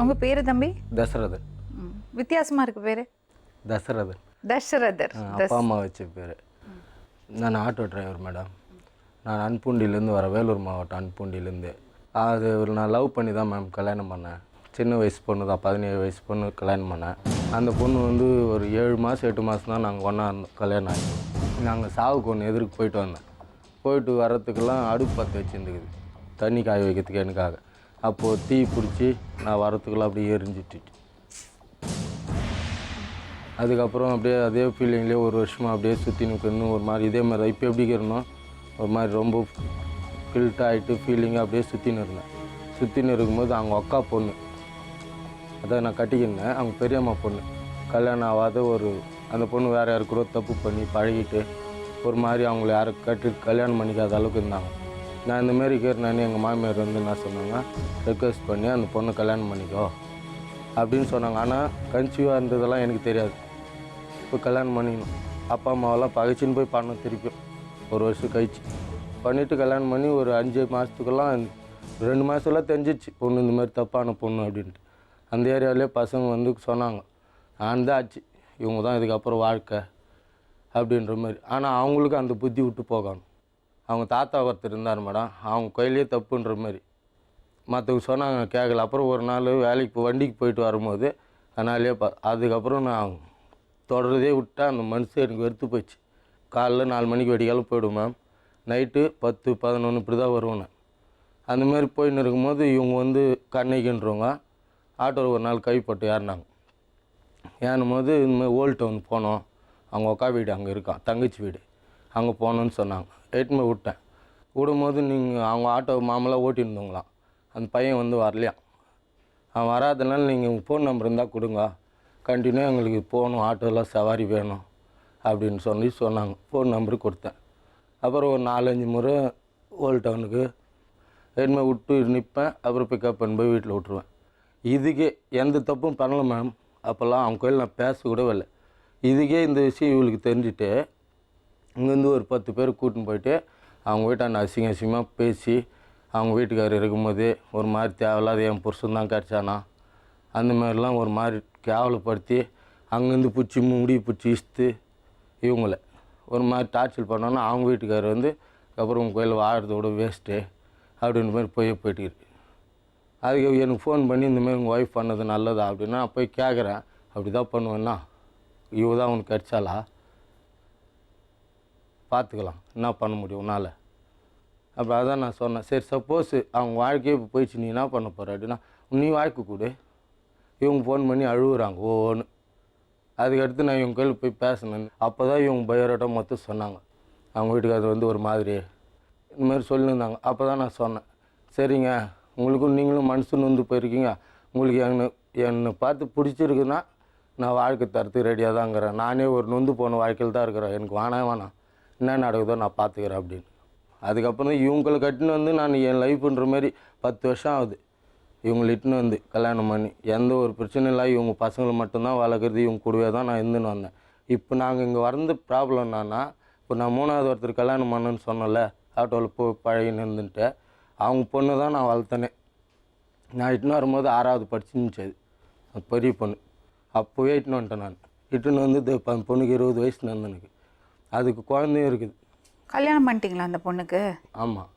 Speaker 3: உங்க பேரு தம்பி?
Speaker 7: தசரதன்.
Speaker 3: வித்தியாசமா இருக்கு பேரு.
Speaker 7: தசரதன்.
Speaker 3: தசரதர்
Speaker 7: அப்பா அம்மா வச்ச பேர். நான் ஆட்டோ டிரைவர் மேடம். நான் அன்பூண்டிலேருந்து வரேன், வேலூர் மாவட்டம் அன்பூண்டிலேருந்து. அது நான் லவ் பண்ணி தான் மேம் கல்யாணம் பண்ணேன். சின்ன வயசு பொண்ணு தான், 17 வயசு பொண்ணு கல்யாணம் பண்ணேன். அந்த பொண்ணு வந்து ஒரு 7 மாதம் 8 மாதம் தான் நாங்கள் ஒன்றா இருந்தோம். கல்யாணம் ஆகி நாங்கள் சாவுக்கு ஒன்று எதிர்க்கு போயிட்டு வந்தேன். போயிட்டு வரத்துக்கெல்லாம் அடுப்பு பற்ற வச்சுருந்துக்குது தண்ணி காய வைக்கிறதுக்கு எனக்காக. அப்போது தீ பிடிச்சி நான் வரத்துக்குலாம் அப்படியே எரிஞ்சிட்டு, அதுக்கப்புறம் அப்படியே அதே ஃபீலிங்லேயே ஒரு வருஷமாக அப்படியே சுற்றி நிற்கணும். ஒரு மாதிரி இதே மாதிரி இப்போ எப்படி இருந்தோம், ஒரு மாதிரி ரொம்ப ஃபில்ட் ஆகிட்டு ஃபீலிங்காக அப்படியே சுற்றின்னு இருந்தேன். சுற்றின்னு இருக்கும்போது அவங்க அக்கா பொண்ணு, அதை நான் கட்டிக்கினேன், அவங்க பெரியம்மா பொண்ணு, கல்யாணம் ஆகாத அந்த பொண்ணு வேறு யாரு கூட தப்பு பண்ணி பழகிட்டு ஒரு மாதிரி அவங்கள யாரும் கல்யாணம் பண்ணிக்காத அளவுக்கு இருந்தாங்க. நான் இந்தமாரி கேட்டேன். எங்கள் மாமியார் வந்து என்ன சொன்னாங்க, ரெக்வெஸ்ட் பண்ணி அந்த பொண்ணை கல்யாணம் பண்ணிக்கோ அப்படின்னு சொன்னாங்க. ஆனால் கன்சீவாக இருந்ததெல்லாம் எனக்கு தெரியாது. இப்போ கல்யாணம் பண்ணிக்கணும், அப்பா அம்மாவெல்லாம் பகைச்சின்னு போய் பண்ணோம். திருப்பியும் ஒரு வருஷம் கழிச்சு பண்ணிவிட்டு கல்யாணம் பண்ணி ஒரு 5 மாதத்துக்கெல்லாம் 2 மாதத்துலாம் தெரிஞ்சிச்சு பொண்ணு இந்த மாதிரி தப்பான பொண்ணு அப்படின்ட்டு. அந்த ஏரியாவிலே பசங்க வந்து சொன்னாங்க, நான் தான் ஆச்சு, இவங்க தான் இதுக்கப்புறம் வாழ்க்கை அப்படின்ற மாதிரி. ஆனால் அவங்களுக்கு அந்த புத்தி விட்டு போகணும். அவங்க தாத்தா ஒருத்தர் இருந்தார் மேடம், அவங்க கையிலே தப்புன்ற மாதிரி மற்றவங்க சொன்னாங்க, கேட்கல. அப்புறம் ஒரு நாள் வண்டிக்கு போயிட்டு வரும்போது அதனாலே அதுக்கப்புறம் நான் தொடர்றதே விட்டா அந்த மனுஷன் எனக்கு வெறுத்து போச்சு. காலைல 4 மணிக்கு வெடிக்காலம் போய்டும் மேம். நைட்டு 10, 11 இப்படி தான் வருவேன் நான். அந்தமாரி போயின்னு இருக்கும்போது இவங்க வந்து கண்ணைக்குன்றவங்க ஆட்டோவில் ஒரு நாள் கைப்பட்டு ஏறினாங்க. ஏறும் போது இந்தமாதிரி ஓல்ட் டவுன் போனோம், அவங்க அக்கா வீடு அங்கே இருக்கான், தங்கச்சி வீடு, அங்கே போகணுன்னு சொன்னாங்க. எட்டுமே விட்டேன். விடும்போது நீங்கள் அவங்க ஆட்டோ மாமலாக ஓட்டியிருந்தவங்களாம். அந்த பையன் வந்து வரலையாம். அவன் வராதனால நீங்கள் ஃபோன் நம்பர் இருந்தால் கொடுங்க, கண்டினியூ எங்களுக்கு போகணும், ஆட்டோலாம் சவாரி வேணும் அப்படின்னு சொன்னாங்க. ஃபோன் நம்பரு கொடுத்தேன். அப்புறம் ஒரு 4-5 முறை ஓல்ட் டவுனுக்கு எட்டுமே விட்டு நிற்பேன். அப்புறம் பிக்கப் பண்ணி போய் வீட்டில் விட்ருவேன். இதுக்கே எந்த தப்பும் பண்ணல மேம். அப்போல்லாம் அவங்க கோயில் நான் பேச கூட இல்லை. இதுக்கே இந்த விஷயம் இவளுக்கு தெரிஞ்சுட்டு இங்கேருந்து ஒரு 10 பேர் கூட்டின்னு போயிட்டு அவங்க வீட்டாண்ட அசிங்கமாக பேசி அவங்க வீட்டுக்காரர் இருக்கும்போது ஒரு மாதிரி தேவையில்லாத என் புருஷன் தான் கிடச்சானா அந்த மாதிரிலாம் ஒரு மாதிரி கேவலப்படுத்தி அங்கேருந்து பிடிச்சி முடி பிடிச்சி இஸ்த்து இவங்கள ஒரு மாதிரி டார்ச்சர் பண்ணோன்னா அவங்க வீட்டுக்காரர் வந்து அப்புறம் உங்கள் கோயில் வாழறதோட வேஸ்ட்டு அப்படின்ற மாதிரி போயிட்டு இருக்கு. அதுக்கு எனக்கு ஃபோன் பண்ணி இந்தமாதிரி உங்கள் ஒய்ஃப் பண்ணது நல்லதா அப்படின்னா போய் கேட்குறேன். அப்படி தான் பண்ணுவேன்னா இவ தான் உனக்கு கிடச்சாலா, பார்த்துக்கலாம் என்ன பண்ண முடியும் உன்னால். அப்போ அதான் நான் சொன்னேன், சரி சப்போஸ் அவங்க வாழ்க்கையே இப்போ போயிடுச்சு நீ என்ன பண்ண போகிற அப்படின்னா நீ வாழ்க்கை கூடு. இவங்க ஃபோன் பண்ணி அழுகுறாங்க ஓன்னு. அதுக்கடுத்து நான் இவங்க கையில் போய் பேசினேன். அப்போ தான் இவங்க பயோரோட்டம் மொத்தம் சொன்னாங்க. அவங்க வீட்டுக்கு அது வந்து ஒரு மாதிரி இந்த மாதிரி சொல்லியிருந்தாங்க. அப்போ தான் நான் சொன்னேன், சரிங்க உங்களுக்கும் நீங்களும் மனசுன்னு வந்து போயிருக்கீங்க, உங்களுக்கு என்னை பார்த்து பிடிச்சிருக்குன்னா நான் வாழ்க்கை தரத்துக்கு ரெடியாக தான்ங்கிறேன். நானே ஒரு நொந்து போன வாழ்க்கையில் தான் இருக்கிறேன், எனக்கு வேணாம் என்ன நடக்குதோ நான் பார்த்துக்கிறேன் அப்படின்னு. அதுக்கப்புறம் இவங்களை கட்டின்னு வந்து நான் என் லைஃப்ன்ற மாதிரி 10 வருஷம் ஆகுது. இவங்களை இட்டுன்னு வந்து கல்யாணம் பண்ணி எந்த ஒரு பிரச்சனையும் இல்லை. இவங்க பசங்களை மட்டும்தான் வளர்க்குறது, இவங்க கூடவே தான் நான் இருந்துன்னு வந்தேன். இப்போ நாங்கள் இங்கே வந்த ப்ராப்ளம் என்னன்னா, இப்போ நான் 3வது ஒருத்தர் கல்யாணம் பண்ணேன்னு சொன்னல, ஆட்டோவில் போய் பழகின்னு இருந்துட்டு அவங்க பொண்ணு தான் நான் வளர்த்தனே. நான் இட்டுன்னு வரும்போது 6வது படிச்சுருந்துச்சு அது பெரிய பொண்ணு. அப்போவே இட்டுன்னு வந்துட்டேன் நான். இட்டுன்னு வந்து பொண்ணுக்கு 20 வயசு நந்தனுக்கு. அதுக்கு குழந்தையும் இருக்குது.
Speaker 3: கல்யாணம் பண்ணிட்டீங்களா அந்த பொண்ணுக்கு?
Speaker 7: ஆமாம்.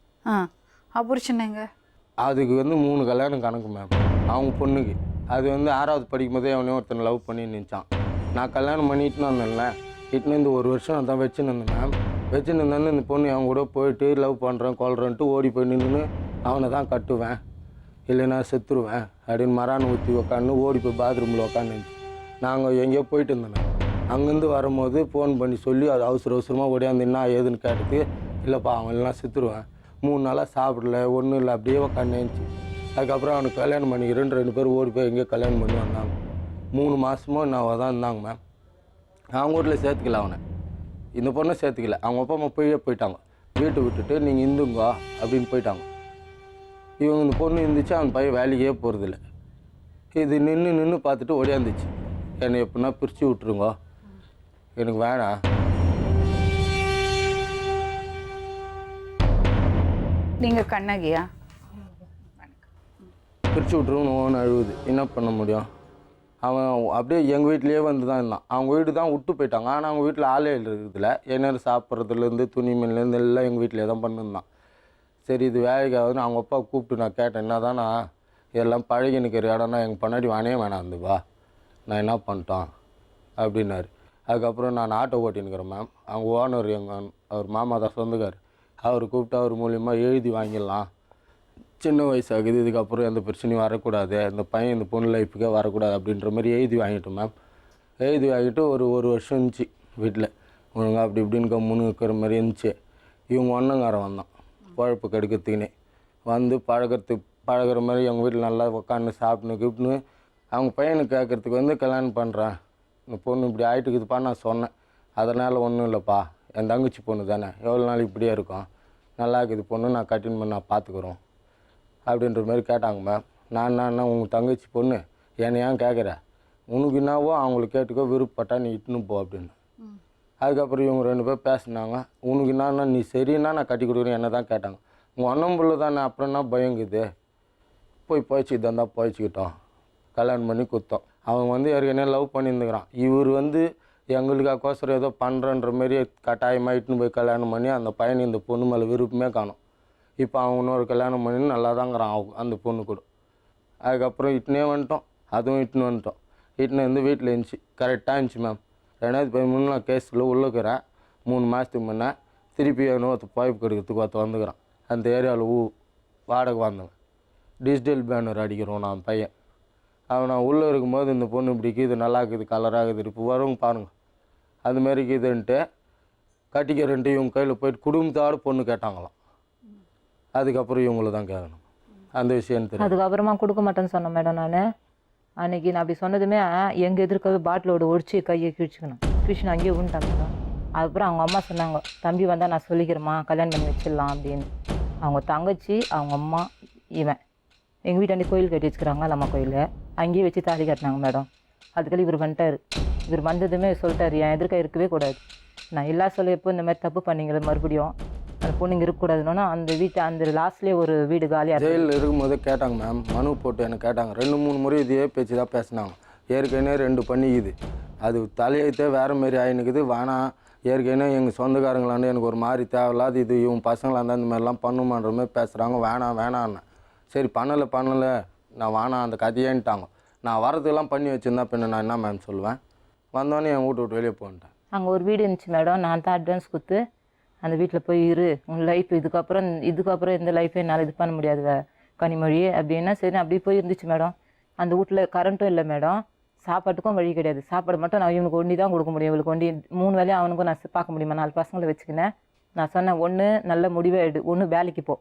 Speaker 3: புருஷனுங்க
Speaker 7: அதுக்கு வந்து 3 கல்யாணம் கணக்கு மேம். அவங்க பொண்ணுக்கு அது வந்து 6வது படிக்கும் போதே அவனே ஒருத்தனை லவ் பண்ணி நினச்சான். நான் கல்யாணம் பண்ணிட்டுன்னு வந்தேன்ல, இட்டுன்னு இந்த 1 வருஷம் தான் வச்சுன்னு இருந்தேன் மேம். வச்சுன்னு இருந்தேன்னு இந்த பொண்ணு அவங்க கூட போயிட்டு லவ் பண்ணுறேன் கொள்றேன்ட்டு ஓடி போய் நின்று அவனை தான் கட்டுவேன் இல்லைன்னா செத்துருவேன் அப்படின்னு மரான் ஊற்றி உக்காந்து ஓடி போய் பாத்ரூமில் உக்காந்து நாங்கள் எங்கேயோ போயிட்டு இருந்தேன். அங்கேருந்து வரும்போது ஃபோன் பண்ணி சொல்லி அது அவசரமாக ஓடியாந்து என்ன ஏதுன்னு கேட்டதுக்கு இல்லைப்பா அவன் எல்லாம் செத்துருவேன், 3 நாளாக சாப்பிடல ஒன்றும் இல்லை அப்படியே உக்காந்துச்சு. அதுக்கப்புறம் அவனுக்கு கல்யாணம் பண்ணிக்கிறேன்னு 2 பேர் ஓடி போய் எங்கேயோ கல்யாணம் பண்ணி வந்தாங்க. 3 மாதமும் நான் தான் இருந்தாங்க மேம். அவங்க வீட்டில் சேர்த்துக்கல அவனை, இந்த பொண்ணை சேர்த்துக்கல. அவங்க அப்பா அம்மா போயிட்டாங்க, வீட்டை விட்டுட்டு நீங்கள் இந்துங்க அப்படின்னு போயிட்டாங்க. இவங்க இந்த பொண்ணு இருந்துச்சு, அவன் பையன் வேலைக்கே போகிறதில்ல. இது நின்று பார்த்துட்டு ஓடியாந்துச்சு, என்னை எப்படின்னா பிரித்து விட்ருங்க, எனக்கு வேணாம்.
Speaker 3: நீங்கள் கண்ணகியா?
Speaker 7: பிரித்து விட்ருவோன்னு ஓன்னு அழுவுது. என்ன பண்ண முடியும்? அவன் அப்படியே எங்கள் வீட்லேயே வந்து தான் இருந்தான். அவங்க வீட்டு தான் விட்டு போயிட்டாங்க. ஆனால் அவங்க வீட்டில் ஆளே இருக்குதுல, என்ன சாப்பிட்றதுலேருந்து துணிமணிலேருந்து எல்லாம் எங்கள் வீட்டிலே தான் பண்ணிருந்தான். சரி இது வேலைக்காகுதுன்னு அவங்க அப்பா கூப்பிட்டு நான் கேட்டேன், என்ன தானா இதெல்லாம் பழகி நிற்கிற இடம்னா எங்கள் பண்ணாடி வானே வேணாம் இருந்துப்பா, நான் என்ன பண்ணிட்டோம் அப்படின்னாரு. அதுக்கப்புறம் நான் ஆட்டோ ஓட்டின்னுக்கிறேன் மேம். அவங்க ஓனர் அவர் மாமா தான் சொந்தக்கார். அவர் கூப்பிட்டு அவர் மூலிமா எழுதி வாங்கிடலாம், சின்ன வயசாகுது, இதுக்கப்புறம் எந்த பிரச்சனையும் வரக்கூடாது, இந்த பையன் இந்த பொண்ணு லைஃபுக்கே வரக்கூடாது அப்படின்ற மாதிரி எழுதி வாங்கிட்டோம் மேம். எழுதி வாங்கிட்டு ஒரு வருஷம் இருந்துச்சு வீட்டில் ஒழுங்காக அப்படி இப்படின்னு கம்முன்னு இருக்கிற மாதிரி இருந்துச்சு. இவங்க ஒன்றங்காரம் வந்தான் பழப்பு கெடுக்கிறதுக்குன்னே வந்து பழகிற மாதிரி அவங்க வீட்டில் நல்லா உட்காந்து சாப்பிட்னு கிப்னு அவங்க பையனுக்கு கேட்குறதுக்கு வந்து கல்யாணம் பண்ணுறேன், இந்த பொண்ணு இப்படி ஆகிட்டுக்குதுப்பா நான் சொன்னேன். அதனால் ஒன்றும் இல்லைப்பா, என் தங்கச்சி பொண்ணு தானே, எவ்வளோ நாள் இப்படியே இருக்கும், நல்லா இருக்குது பொண்ணு, நான் கட்டின் பண்ணி நான் பார்த்துக்குறோம் அப்படின்ற மாதிரி கேட்டாங்க மேம். நான் உங்கள் தங்கச்சி பொண்ணு என்னை ஏன் கேட்குற, உனக்கு என்னவோ அவங்களுக்கு கேட்டுக்கோ, விருப்பப்பட்டா நீ இட்டுன்னு போ அப்படின்னு. அதுக்கப்புறம் இவங்க 2 பேர் பேசினாங்க. உனக்கு என்னன்னா நீ சரின்னா நான் கட்டி கொடுக்குறேன் என்ன தான் கேட்டாங்க. உங்கள் அண்ணன் பிள்ளை தானே, அப்புறம் என்ன பயங்குது, போய் போய்ச்சிக்கிட்டு இருந்தால் போய்ச்சிக்கிட்டோம், கல்யாணம் பண்ணி கொடுத்தோம். அவன் வந்து ஏற்கனவே லவ் பண்ணியிருந்துக்கிறான். இவர் வந்து எங்களுக்காகோசரம் ஏதோ பண்ணுறன்ற மாரி கட்டாயமாக இட்டுன்னு போய் கல்யாணம் பண்ணி அந்த பையன் இந்த பொண்ணு மேலே விருப்பமே காணும். இப்போ அவன் இன்னொரு கல்யாணம் பண்ணி நல்லா தாங்கிறான் அந்த பொண்ணு கூட. அதுக்கப்புறம் இட்டுனே வந்துட்டோம், அதுவும் இட்டுன்னு வந்துட்டோம். இட்டுன்னு வந்து வீட்டில் இருந்துச்சு. கரெக்டாக இருந்துச்சு மேம். 2013 நான் கேஸில் உள்ளுக்கிறேன். 3 மாதத்துக்கு முன்னே திருப்பி ஒருத்த பைப் கெடுக்கிறதுக்கு ஒருத்த வந்துக்கிறான். அந்த ஏரியாவில் வாடகை வந்தவன். டிஜிட்டல் பேனர் அடிக்கிறோம் நான் பையன். அவன் நான் உள்ளே இருக்கும்போது இந்த பொண்ணு இப்படி இருக்குது, நல்லா இருக்குது, கலராக இருக்குது, இப்போ வருங்க பாருங்கள் அதுமாரி இருக்குதுன்ட்டு கட்டிக்கிறன்ட்டு இவங்க கையில் போயிட்டு குடும்பத்தோடு பொண்ணு கேட்டாங்களாம். அதுக்கப்புறம் இவங்கள தான் கேட்கணும் அந்த விஷயம் தெரியும்.
Speaker 8: அதுக்கப்புறமா கொடுக்க மாட்டேன்னு சொன்னேன் மேடம். நான் அன்றைக்கி நான் அப்படி சொன்னதுமே எங்கள் எதிர்க்கவே பாட்டிலோட ஒடிச்சு கையை கிழிச்சுன்னு அங்கேயே விழுந்துட்டாங்க மேடம். அதுக்கப்புறம் அவங்க அம்மா சொன்னாங்க, தம்பி வந்தால் நான் சொல்லிக்கிறேம்மா, கல்யாணம் பண்ணி வச்சிடலாம் அப்படின்னு. அவங்க தங்கச்சி, அவங்க அம்மா, இவன் எங்கள் வீட்டாண்டி கோயில் கட்டி வச்சுக்கிறாங்க நம்ம கோயில், அங்கேயே வச்சு தாலி கட்டினாங்க மேடம். அதுக்கெல்லாம் இவர் வந்துட்டார். இவர் வந்ததுமே சொல்லிட்டார், என் எதிர்க்க இருக்கவே கூடாது. நான் எல்லா சொல்ல எப்போ இந்த மாதிரி தப்பு பண்ணிங்களே மறுபடியும் அந்த பொண்ணு இங்கே இருக்கக்கூடாதுன்னா அந்த வீட்டை அந்த லாஸ்ட்லேயே ஒரு வீடு காலியாக
Speaker 7: ஜெயிலில் இருக்கும்போது கேட்டாங்க மேம், மனு போட்டு எனக்கு கேட்டாங்க. 2-3 முறை இதே பேச்சு தான் பேசினாங்க. ஏற்கனவே 2 பண்ணிக்குது, அது தலையத்தே வேறு மாரி ஆயினுக்குது, வேணாம் ஏற்கனவே எங்கள் சொந்தக்காரங்களாண்டு எனக்கு ஒரு மாதிரி தேவையில்லாது இது இவங்க பசங்களாண்டா இந்த மாதிரிலாம் பண்ணுமான்ற மாதிரி பேசுகிறாங்க. வேணான்னு சரி பண்ணலை நான் வேணாம் அந்த கதையேன்ட்டாங்க. நான் வரதுக்கெல்லாம் பண்ணி வச்சுருந்தா பின்ன நான் என்ன மேம் சொல்லுவேன். வந்தோடனே என் வீட்டு விட்டு வெளியே போன்ட்டேன்.
Speaker 8: அங்கே ஒரு வீடு இருந்துச்சு மேடம். நான் தான் அட்வான்ஸ் கொடுத்து அந்த வீட்டில் போய் உன் லைஃப் இதுக்கப்புறம் இந்த லைஃப்பை என்னால் இது பண்ண முடியாது கனிமொழி அப்படின்னா சரி அப்படியே போய் இருந்துச்சு மேடம். அந்த வீட்டில் கரண்ட்டும் இல்லை மேடம், சாப்பாட்டுக்கும் வழி கிடையாது. சாப்பாடு மட்டும் நான் இவனுக்கு ஒண்டி தான் கொடுக்க முடியும். இவளுக்கு ஒண்டி 3 வேலையும் அவனுக்கும் நான் பார்க்க முடியுமா? 4 பசங்களை வச்சுக்கினேன். நான் சொன்னேன், ஒன்று நல்ல முடிவே எடு, ஒன்று வேலைக்கு போ,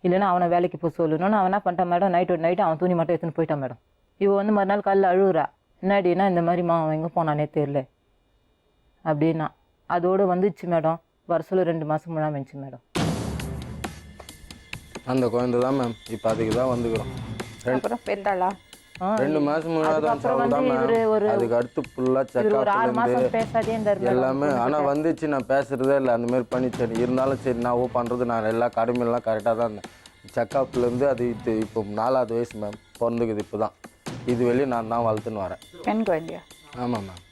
Speaker 8: இல்லைன்னா அவனை வேலைக்கு போக சொல்லணும்னு. அவன் என்ன பண்ணிட்டான் மேடம், நைட்டு அவன் துணி மட்டும் எடுத்துன்னு போயிட்டான் மேடம். இவன் வந்து மறுநாள் காலையில் அழுகுறா, என்னாடினா இந்த மாதிரிம்மா அவன் எங்கே போனானே தெரியல அப்படின்னா. அதோடு வந்துச்சு மேடம். வருஷம் 2 மாதம் முன்னாடி வந்துச்சு மேடம்.
Speaker 7: அந்த குழந்தை தான் மேம் இப்போ அதுக்கு தான் வந்துக்கிறோம்.
Speaker 3: அப்புறம் பெருடாளா
Speaker 7: 2 மாதம் முன்னாடி தான் மேம். அதுக்கு அடுத்து ஃபுல்லாக செக்அப்லேருந்து எல்லாமே. ஆனால் வந்துச்சு, நான் பேசுகிறதே இல்லை, அந்த மாதிரி பண்ணிச்சேன். இருந்தாலும் சரி நான் பண்ணுறது நான் எல்லா கடமையெல்லாம் கரெக்டாக தான் இருந்தேன். செக்அப்லேருந்து அது இப்போ 4வது வயசு மேம் பிறந்துக்குது. இப்போ தான் இது வெளியே நான் தான் வளர்த்துன்னு வரேன்.
Speaker 3: பெண் குழந்தையா?
Speaker 7: ஆமாம் மேம்.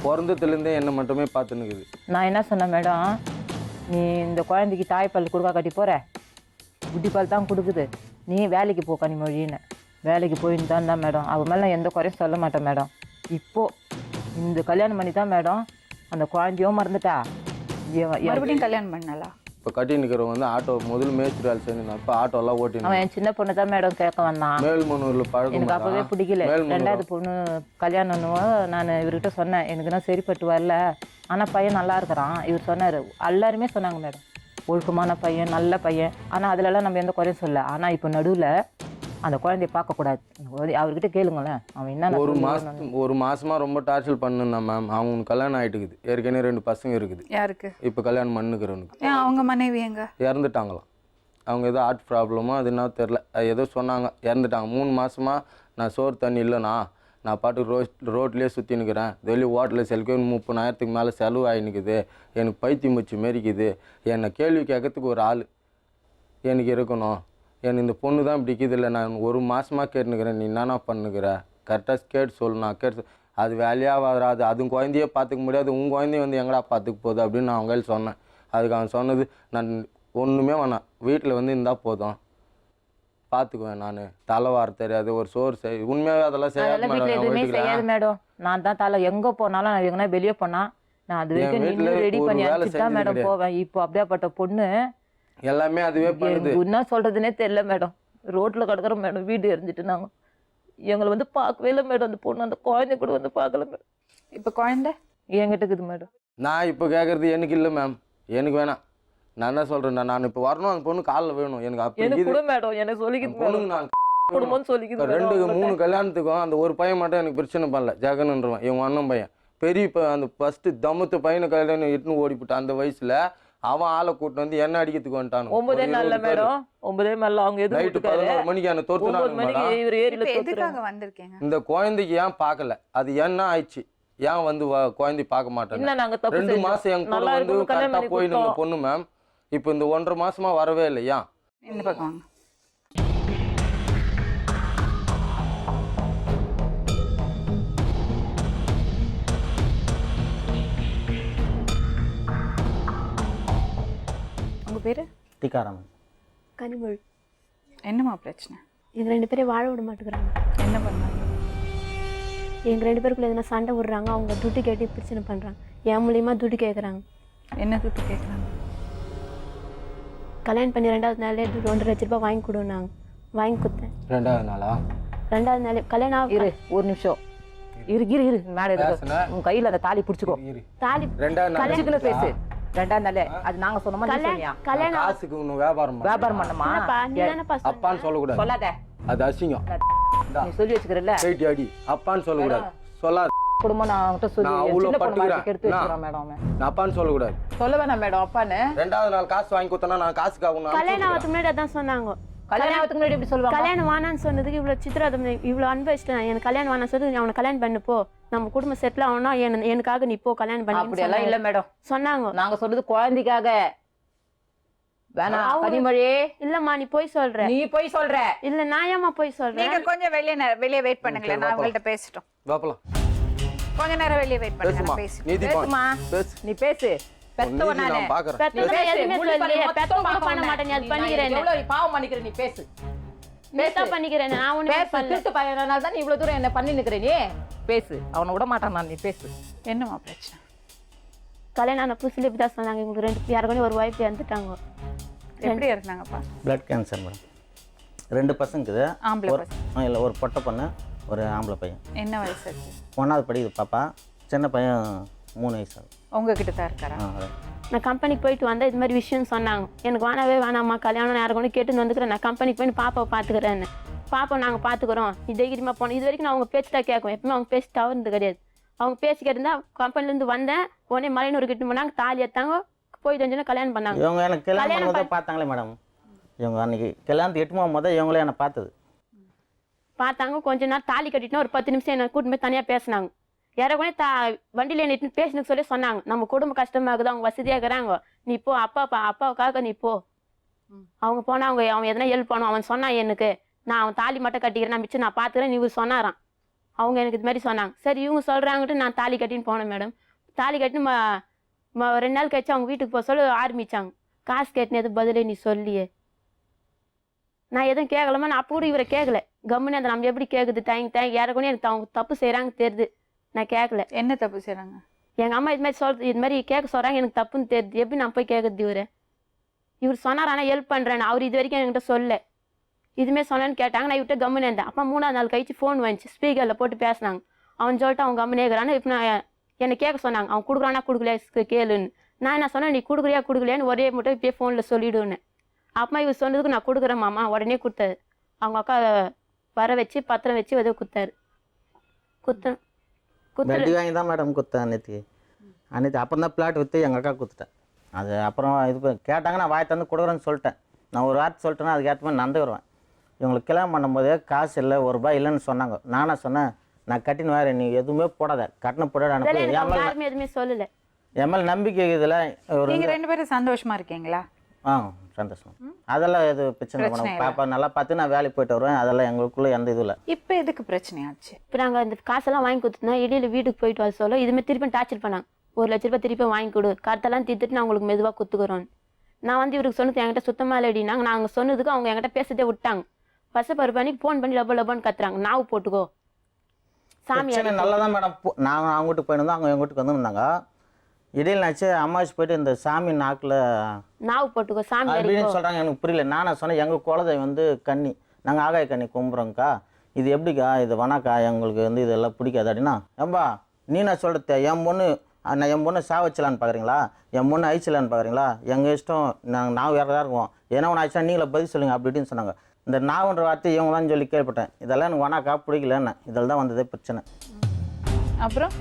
Speaker 7: பிறந்ததுலேருந்தே என்னை மட்டுமே பார்த்துன்னுக்குது.
Speaker 8: நான் என்ன சொன்னேன் மேடம், நீ இந்த குழந்தைக்கு தாய்ப்பால் கொடுக்கா கட்டி போகிற, குட்டிப்பால் தான் கொடுக்குது, நீ வேலைக்கு போ கனிமொழின்னு. வேலைக்கு போயின்னு தான் மேடம். அவன் மேலே எந்த குறையும் சொல்ல மாட்டேன் மேடம். இப்போது இந்த கல்யாணம் பண்ணி தான் மேடம் அந்த குழந்தையும் மறந்துட்டா.
Speaker 3: மறுபடியும் கல்யாணம் பண்ணலா?
Speaker 7: இப்போ கட்டி நிற்கிறவங்க வந்து ஆட்டோ முதல் மேய்ச்சி வேலை செய்யணும். இப்போ ஆட்டோலாம் ஓட்டினா
Speaker 8: அவன் என் சின்ன பொண்ணு தான் மேடம் கேட்க வந்தான்.
Speaker 7: மேல்மனூரில் பழக்கம்
Speaker 8: எனக்கு அப்போவே பிடிக்கல. 2வது பொண்ணு கல்யாணம்னு நான் இவர்கிட்ட சொன்னேன், எனக்கு தான் சரிப்பட்டு வரல, ஆனால் பையன் நல்லா இருக்கிறான். இவர் சொன்னார், எல்லாருமே சொன்னாங்க மேடம், ஒழுக்கமான பையன், நல்ல பையன், ஆனால் அதிலெல்லாம் நம்ம எந்த குறையும் சொல்ல. ஆனால் இப்போ நடுவில் அந்த குழந்தைய பார்க்கக்கூடாது. அவர்கிட்ட கேளுங்களேன், அவன் என்ன
Speaker 7: ஒரு மாசமா ரொம்ப டார்ச்சர் பண்ணுந்தான் மேம். அவங்களுக்கு கல்யாணம் ஆகிட்டுக்குது. ஏற்கனவே 2 பசங்க இருக்குது.
Speaker 3: யாருக்கு?
Speaker 7: இப்போ கல்யாணம் பண்ணுக்கிறவனுக்கு.
Speaker 3: அவங்க மனைவி எங்க?
Speaker 7: இறந்துட்டாங்களாம். அவங்க ஏதோ ஹார்ட் ப்ராப்ளமோ அது என்ன தெரில, அது ஏதோ சொன்னாங்க, இறந்துட்டாங்க. 3 மாசமா நான் சோறு தண்ணி இல்லைண்ணா, நான் பாட்டுக்கு ரோட்லேயே சுற்றி நிற்கிறேன், வெளியே ஹோட்டலில் செலுக்கு 30,000க்கு மேலே செலவு ஆகினுக்குது, எனக்கு பைத்தியம் வச்சு மாரிக்குது, என்னை கேள்வி கேட்கறதுக்கு ஒரு ஆள் எனக்கு இருக்கணும், எனக்கு இந்த பொண்ணு தான் பிடிக்குது இல்லை, நான் 1 மாதமாக கேட்டுனுக்கிறேன், நீ என்னென்ன பண்ணுக்கிற, கரெக்டாக கேட்டு சொல்லு, நான் கேட்டு அது வேலையாக வராது, அதுவும் குழந்தையே பார்த்துக்க முடியாது, உங்கள் குழந்தைய வந்து எங்கடா பார்த்துக்க போகுது அப்படின்னு நான் அவங்க சொன்னேன். அதுக்கு அவன் சொன்னது, நான் ஒன்றுமே வேணாம், வீட்டில் வந்து இருந்தால் போதும், பார்த்துக்குவேன், நான் தலை வார தெரியாது, ஒரு சோறு செய், உண்மையாகவே அதெல்லாம்
Speaker 8: செய்யாது மேடம். நான் தான் தலை எங்கே போனாலும், நான் எங்கன்னா வெளியே போனால் நான் அது வரைக்கும் ரெடி பண்ணி அனுப்பிச்சு தான் மேடம் போவேன். இப்போ அப்படியாப்பட்ட பொண்ணு
Speaker 7: எல்லாமே அதுவே பண்ணுது.
Speaker 8: என்ன சொல்றதுன்னே தெரியல மேடம். ரோட்ல கிடக்குற மேடம், வீடு எரிஞ்சிட்டு நாங்கள் எங்களை வந்து பார்க்கவே இல்லை மேடம். அந்த பொண்ணு அந்த குழந்தை கூட வந்து பார்க்கல மேடம்.
Speaker 3: இப்போ குழந்தை
Speaker 8: என்கிட்ட இருக்குது மேடம்.
Speaker 7: நான் இப்போ கேட்குறது எனக்கு இல்லை மேம், எனக்கு வேணாம். நான் என்ன சொல்கிறேன், நான் இப்போ வரணும், அந்த பொண்ணு காலில் வேணும் எனக்கு. அப்படி
Speaker 8: கூட மேடம் எனக்கு சொல்லிக்கிது
Speaker 7: பொண்ணுங்க, நான்
Speaker 8: குடும்பம்னு சொல்லிக்கிது.
Speaker 7: 2-3 கல்யாணத்துக்கும் அந்த ஒரு பையன் மட்டும் எனக்கு பிரச்சனை பண்ணல, ஜெகன்ன்றவன் இவங்க அண்ணன் பையன். பெரிய அந்த ஃபஸ்ட்டு தமுத்து பையனை கல்யாணம் இட்டுன்னு ஓடிவிட்டான். அந்த வயசில் அவன் ஆளை கூட்டு வந்து என்ன அடிக்கிறதுக்கு வந்துட்டான்.
Speaker 8: 9 நாள்ல மேடம், 9 நாள்ல அவங்க
Speaker 7: நைட்டு 11 மணிக்கு என்ன
Speaker 3: வந்திருக்கீங்க.
Speaker 7: இந்த குழந்தைக்கு ஏன் பார்க்கல, அது என்ன ஆயிடுச்சு, ஏன் வந்து குழந்தை பார்க்க மாட்டேன். 2 மாசம் என் கூட வந்து கரெக்டாக போயிடுங்க பொண்ணு மேம். இப்போ இந்த 1.5 மாசமா வரவே இல்லை, ஏன்?
Speaker 3: இந்த பக்கம் வாங்க. உங்க பேரு?
Speaker 9: டிகாராமன்.
Speaker 10: கனிமொழி.
Speaker 3: என்னம்மா பிரச்சனை?
Speaker 10: எங்க 2 பேரும் வாழ விட மாட்டேங்கிறாங்க.
Speaker 3: என்ன பண்ணாங்க?
Speaker 1: எங்கள் 2 பேருக்குள்ள எதனா சண்டை விடுறாங்க, அவங்க துட்டு கேட்டு பிரச்சனை பண்ணுறாங்க. என் மூலியமாக துட்டு கேட்குறாங்க.
Speaker 3: என்ன துட்டு கேட்குறாங்க?
Speaker 1: கல்யாணம் பண்ணி 2வது நாளே 2.5 லட்ச ரூபாய் வாங்கி கொடுனாங்க. வாங்கி கொடுத்தேன்.
Speaker 7: 2வது நாளா?
Speaker 1: 2வது நாளே கல்யாணம் ஆகி
Speaker 8: இரு ஒரு நிமிஷம் இரு மேலே இருக்கு. உன் கையில் அந்த தாலி பிடிச்சிக்கோ.
Speaker 1: தாலி
Speaker 7: 2வது நாள்
Speaker 8: பிடிச்சிக்கணும் பேசு. 2வது நாளே அது நாங்க சொன்ன மாதிரி சொன்னியா?
Speaker 1: கல்யாணம்
Speaker 7: காசுக்கு ஒன்று வியாபாரம்
Speaker 8: பண்ணமா?
Speaker 1: இல்லப்பா, நீ தானேப்பா சொன்ன.
Speaker 7: அப்பான்னு சொல்லக்கூடாது,
Speaker 8: சொல்லாத.
Speaker 7: அது அசிங்கம்.
Speaker 8: நீ சொல்லி வச்சுக்கிறல்ல
Speaker 7: போயிட்டு அடி, அப்பான்னு சொல்லக்கூடாது, சொல்லாத.
Speaker 8: குடும்பம் நான் அவன்கிட்ட சொல்லி
Speaker 7: நான் அவ்வளோ
Speaker 8: சின்ன பொண்ணு
Speaker 7: பட்டுக்கிறேன்.
Speaker 8: வாழ்க்கை எடுத்து வச்சுக்கிறேன் மேடம்.
Speaker 7: நான் அப்பான்னு சொல்லக்கூடாது.
Speaker 8: சொல்ல வேணாம் மேடம் அப்பான்னு.
Speaker 7: 2வது நாள் காசு வாங்கி கொடுத்தனா நான் காசுக்காக ஒன்று
Speaker 1: கல்யாணம் ஆகிறதுக்கு முன்னாடி அதான் சொன்னாங்க.
Speaker 8: கல்யாணத்துக்கு முன்னாடி எப்படி சொல்லுவாங்க?
Speaker 1: கல்யாணம் வேணான்னு சொன்னதுக்கு இவ்வளோ சித்திராதம், இவ்வளோ அனுபவிச்சிட்டேன். எனக்கு கல்யாணம் வேணாம் சொல்லி அவனை கல்யாணம் பண்ணு போ, நம்ம குடும்பம் செட்டில் ஆகணும்னா எனக்காக நீ போ கல்யாணம் பண்ணி
Speaker 8: அப்படியெல்லாம் இல்ல மேடம்
Speaker 1: சொன்னாங்க.
Speaker 8: நாங்க சொல்றது குழந்தைக்காக. வேணாம் கனிமொழி.
Speaker 1: இல்லம்மா நீ போய் சொல்ற.
Speaker 8: நீ போய் சொல்ற.
Speaker 1: இல்ல நான் ஏமா போய் சொல்றேன்?
Speaker 3: நீங்க கொஞ்சம் வெளியே வெயிட் பண்ணுங்களேன், நான் உங்கள்ட்ட பேசிட்டோம்.
Speaker 7: பாப்பலாம்.
Speaker 3: கொஞ்ச நேரம் வெளியே வெயிட் பண்ணுங்க,
Speaker 7: பேசுமா,
Speaker 3: நான் பேசிட்டேன்.
Speaker 7: நீதி
Speaker 8: பேசுமா,
Speaker 7: பேசு.
Speaker 8: நீ பேசு. பெத்தவ
Speaker 7: நீதி
Speaker 8: நானே.
Speaker 7: நான் பார்க்கறேன்.
Speaker 1: பெத்தவங்க எதுவுமே சொல்லலையே. பெத்தவங்க பண்ண மாட்டேன், நீ அது பண்ணிக்கிறேன்.
Speaker 8: எவ்வளவு பாவம் பண்ணிக்கிற நீ பேசு.
Speaker 1: பேசா பண்ணிக்கிறேன் நான் ஒண்ணு
Speaker 8: பேசு. திருட்டு பையனால தான் நீ இவ்வளவு தூரம் என்ன பண்ணி நிக்கிற நீ. பேசு. அவனை விட மாட்டான் நான், நீ பேசு.
Speaker 3: என்னம்மா பிரச்சனை?
Speaker 1: கல்யாணம் ஆன புதுசுல இப்படிதான் சொன்னாங்க. இவங்க 2 யாருக்கும் ஒரு வாய்ப்பு இறந்துட்டாங்க.
Speaker 3: எப்படி இருந்தாங்கப்பா?
Speaker 9: Blood cancer madam. 2 பசங்க இருக்குது.
Speaker 3: ஆம்பளை பசங்க?
Speaker 9: இல்லை, ஒரு பொட்டை பொண்ணு, ஒரு ஆம்பளை பையன்.
Speaker 3: என்ன வயசு இருக்கு?
Speaker 9: 1வது படிக்குது பாப்பா. சின்ன பையன் 3 வயசு ஆகுது.
Speaker 3: உங்ககிட்ட தான் இருக்காரா?
Speaker 1: நான் கம்பெனிக்கு போயிட்டு வந்தேன், இது மாதிரி விஷயம் சொன்னாங்க. எனக்கு வேணாமா கல்யாணம் யாரும் கொண்டு கேட்டு வந்துக்கிறேன், நான் கம்பெனிக்கு போய் பாப்பாவை பார்த்துக்கிறேன்னு. பாப்பா நாங்கள் பார்த்துக்குறோம், நீ தைரியமாக போனோம். இது வரைக்கும் நான் அவங்க பேச்சு தான் கேட்கும், எப்பவுமே அவங்க பேச்சு தவறுது கிடையாது. அவங்க பேசிக்கிட்டு இருந்தா கம்பெனிலேருந்து வந்தேன், உடனே மலையனூர் கிட்ட போனாங்க, தாலி எடுத்தாங்க, போயிட்டு வந்து கல்யாணம் பண்ணாங்க.
Speaker 9: இவங்க எனக்கு கல்யாணம் பண்ணும்போது பார்த்தாங்களே மேடம். இவங்க அன்னைக்கு கல்யாணத்துக்கு 8 போது இவங்களே என்னை பார்த்தது.
Speaker 1: பார்த்தாங்க, கொஞ்ச நேரம் தாலி கட்டிட்டுனா ஒரு 10 நிமிஷம் என்னை கூட்டிட்டு போய் தனியாக பேசினாங்க. யாரோ வண்டியில் என்ன பேசணுன்னு சொல்லி சொன்னாங்க. நம்ம குடும்ப கஷ்டமாகுது, அவங்க வசதியாக இருக்கிறாங்க, நீ போ, அப்பாவுக்காக நீ போ. அவங்க போனால் அவன் எதனா ஹெல்ப் பண்ணும். அவன் சொன்னான் எனக்கு, நான் அவன் தாலி மட்டும் கட்டிக்கிறேன், நான் மிச்சம் நான் பார்த்துக்கிறேன், இவர் சொன்னாரான். அவங்க எனக்கு இது மாதிரி சொன்னாங்க. சரி இவங்க சொல்கிறாங்கட்டு நான் தாலி கட்டின்னு போனேன் மேடம். தாலி கட்டின்னு 2 நாள் கழிச்சு அவங்க வீட்டுக்கு போக சொல்லி ஆரம்பித்தாங்க. காசு கேட்டுன்னு எதுவும் பதிலே நீ சொல்லியே. நான் எதுவும் கேட்கலாமா, நான் அப்போ கூட இவரை கேட்கல. கம்முன்னு அந்த நம்ம எப்படி கேட்குது தேங்கி யாருக்குன்னு எனக்கு அவங்க தப்பு செய்கிறாங்க தெரியுது, நான் கேட்கல.
Speaker 3: என்ன தப்பு செய்கிறாங்க?
Speaker 1: எங்கள் அம்மா இது மாதிரி இது மாதிரி கேட்க சொல்கிறாங்க, எனக்கு தப்புன்னு தெரியுது, எப்படி நான் போய் கேட்குறது? இவர் சொன்னார், ஆனால் ஹெல்ப் பண்ணுறேன், அவர் இது வரைக்கும் என்கிட்ட சொல்ல. இதுமாரி சொன்னேன்னு கேட்டாங்க, நான் இவர்கிட்ட கம்முன்னு இருந்தேன். அப்போ 3வது நாள் கழிச்சு ஃபோன் வந்துச்சு, ஸ்பீக்கரில் போட்டு பேசினாங்க. அவன் சொல்லிட்டு அவங்க கம்முன்னு இருக்கிறான்னு இப்போ நான் என்னை கேட்க சொன்னாங்க, அவன் கொடுக்குறானா கொடுக்கலையா கேளுன்னு. நான் என்ன சொன்னேன், நீ கொடுக்குறியான்னு ஒரே மட்டும் இப்போயே ஃபோனில் சொல்லிவிடுவேன்னு. அப்பா இவர் சொன்னதுக்கு நான் கொடுக்குறேன் மாமா, உடனே கொடுத்தாரு. அவங்க அக்கா வர வச்சு பத்திரம் வச்சு எதோ கொடுத்தாரு.
Speaker 9: வட்டி வாங்கி தான் மேடம் கொடுத்தேன் அன்னைக்கு. அப்புறம் தான் பிளாட் விற்று எங்கள் அக்கா கொடுத்துட்டேன். அது அப்புறம் இது கேட்டாங்க, நான் வாய் தந்து கொடுக்குறேன்னு சொல்லிட்டேன். நான் ஒரு வார்த்தை சொல்லிட்டேன்னா அதுக்கேற்ற மாதிரி நடந்து வருவேன். இவங்களுக்கு கல்யாணம் பண்ணும்போது காசு இல்லை, ₹1 இல்லைன்னு சொன்னாங்க. நானே சொன்னேன், நான் கட்டின்னு வேறு, நீ எதுவுமே போடாத, கட்டின போடாத.
Speaker 1: எதுவுமே சொல்லலை.
Speaker 9: என் மேலே நம்பிக்கை இதில்
Speaker 3: நீங்க 2 பேரும் சந்தோஷமா இருக்கீங்களா?
Speaker 9: சந்தோஷம். அதெல்லாம் எது பிரச்சனை பண்ண பாப்பா நல்லா பார்த்து நான் வேலைக்கு போயிட்டு வருவேன். அதெல்லாம் எங்களுக்குள்ள எந்த இதுவும் இல்லை.
Speaker 3: இப்போ எதுக்கு பிரச்சனையாச்சு?
Speaker 1: இப்போ நாங்கள் அந்த காசெல்லாம் வாங்கி கொடுத்துனா இடையில வீட்டுக்கு போயிட்டு வர சொல்ல இதுமாதிரி திருப்பி டார்ச்சர் பண்ணாங்க. 1 லட்ச ரூபாய் திருப்பி வாங்கி கொடு, கருத்தெல்லாம் தீர்த்துட்டு நான் உங்களுக்கு மெதுவாக கொடுத்துக்குறோன்னு. நான் வந்து இவருக்கு சொன்னது என்கிட்ட சுத்தமாக இல்லை அப்படின்னாங்க. நாங்கள் சொன்னதுக்கு அவங்க என்கிட்ட பேசுறதே விட்டாங்க. பசப்பரு பண்ணி ஃபோன் பண்ணி லப்பன்னு கத்துறாங்க, நாவு போட்டுக்கோ சாமி.
Speaker 9: நல்லா தான் மேடம். நாங்கள் அவங்க வீட்டுக்கு போயிருந்தோம், அவங்க எங்கள் வீட்டுக்கு வந்துருந்தாங்க. இடையில நாச்சு அம்மாச்சி போயிட்டு இந்த சாமி நாக்கில்
Speaker 1: நாவு போட்டுக்கோ சாமி
Speaker 9: அப்படின்னு சொல்கிறாங்க. எனக்கு புரியல. நான் சொன்னேன், எங்கள் குலதெய்வம் வந்து கன்னி, நாங்கள் ஆகாய கன்னி கும்புறோங்க்கா, இது எப்படிக்கா, இது வணக்கா, எங்களுக்கு வந்து இதெல்லாம் பிடிக்காது அப்படின்னா. ஏம்பா நீ நான் சொல்கிறது, என் பொண்ணு சாவச்சலான்னு பார்க்குறீங்களா, என் பொண்ணு அழிச்சலான்னு பார்க்குறீங்களா, எங்கள் இஷ்டம், நாங்கள் வேறு தான் இருக்குவோம், ஏன்னா ஒன்று ஆச்சுன்னா நீங்களே பதில் சொல்லுங்கள் அப்படி இப்படின்னு சொன்னாங்க. இந்த நாவுன்ற வார்த்தை இவங்க தான் சொல்லி கேள்விப்பட்டேன். இதெல்லாம் எனக்கு வணக்கா பிடிக்கலன்னு, இதில் தான் வந்ததே பிரச்சனை.
Speaker 3: அப்புறம்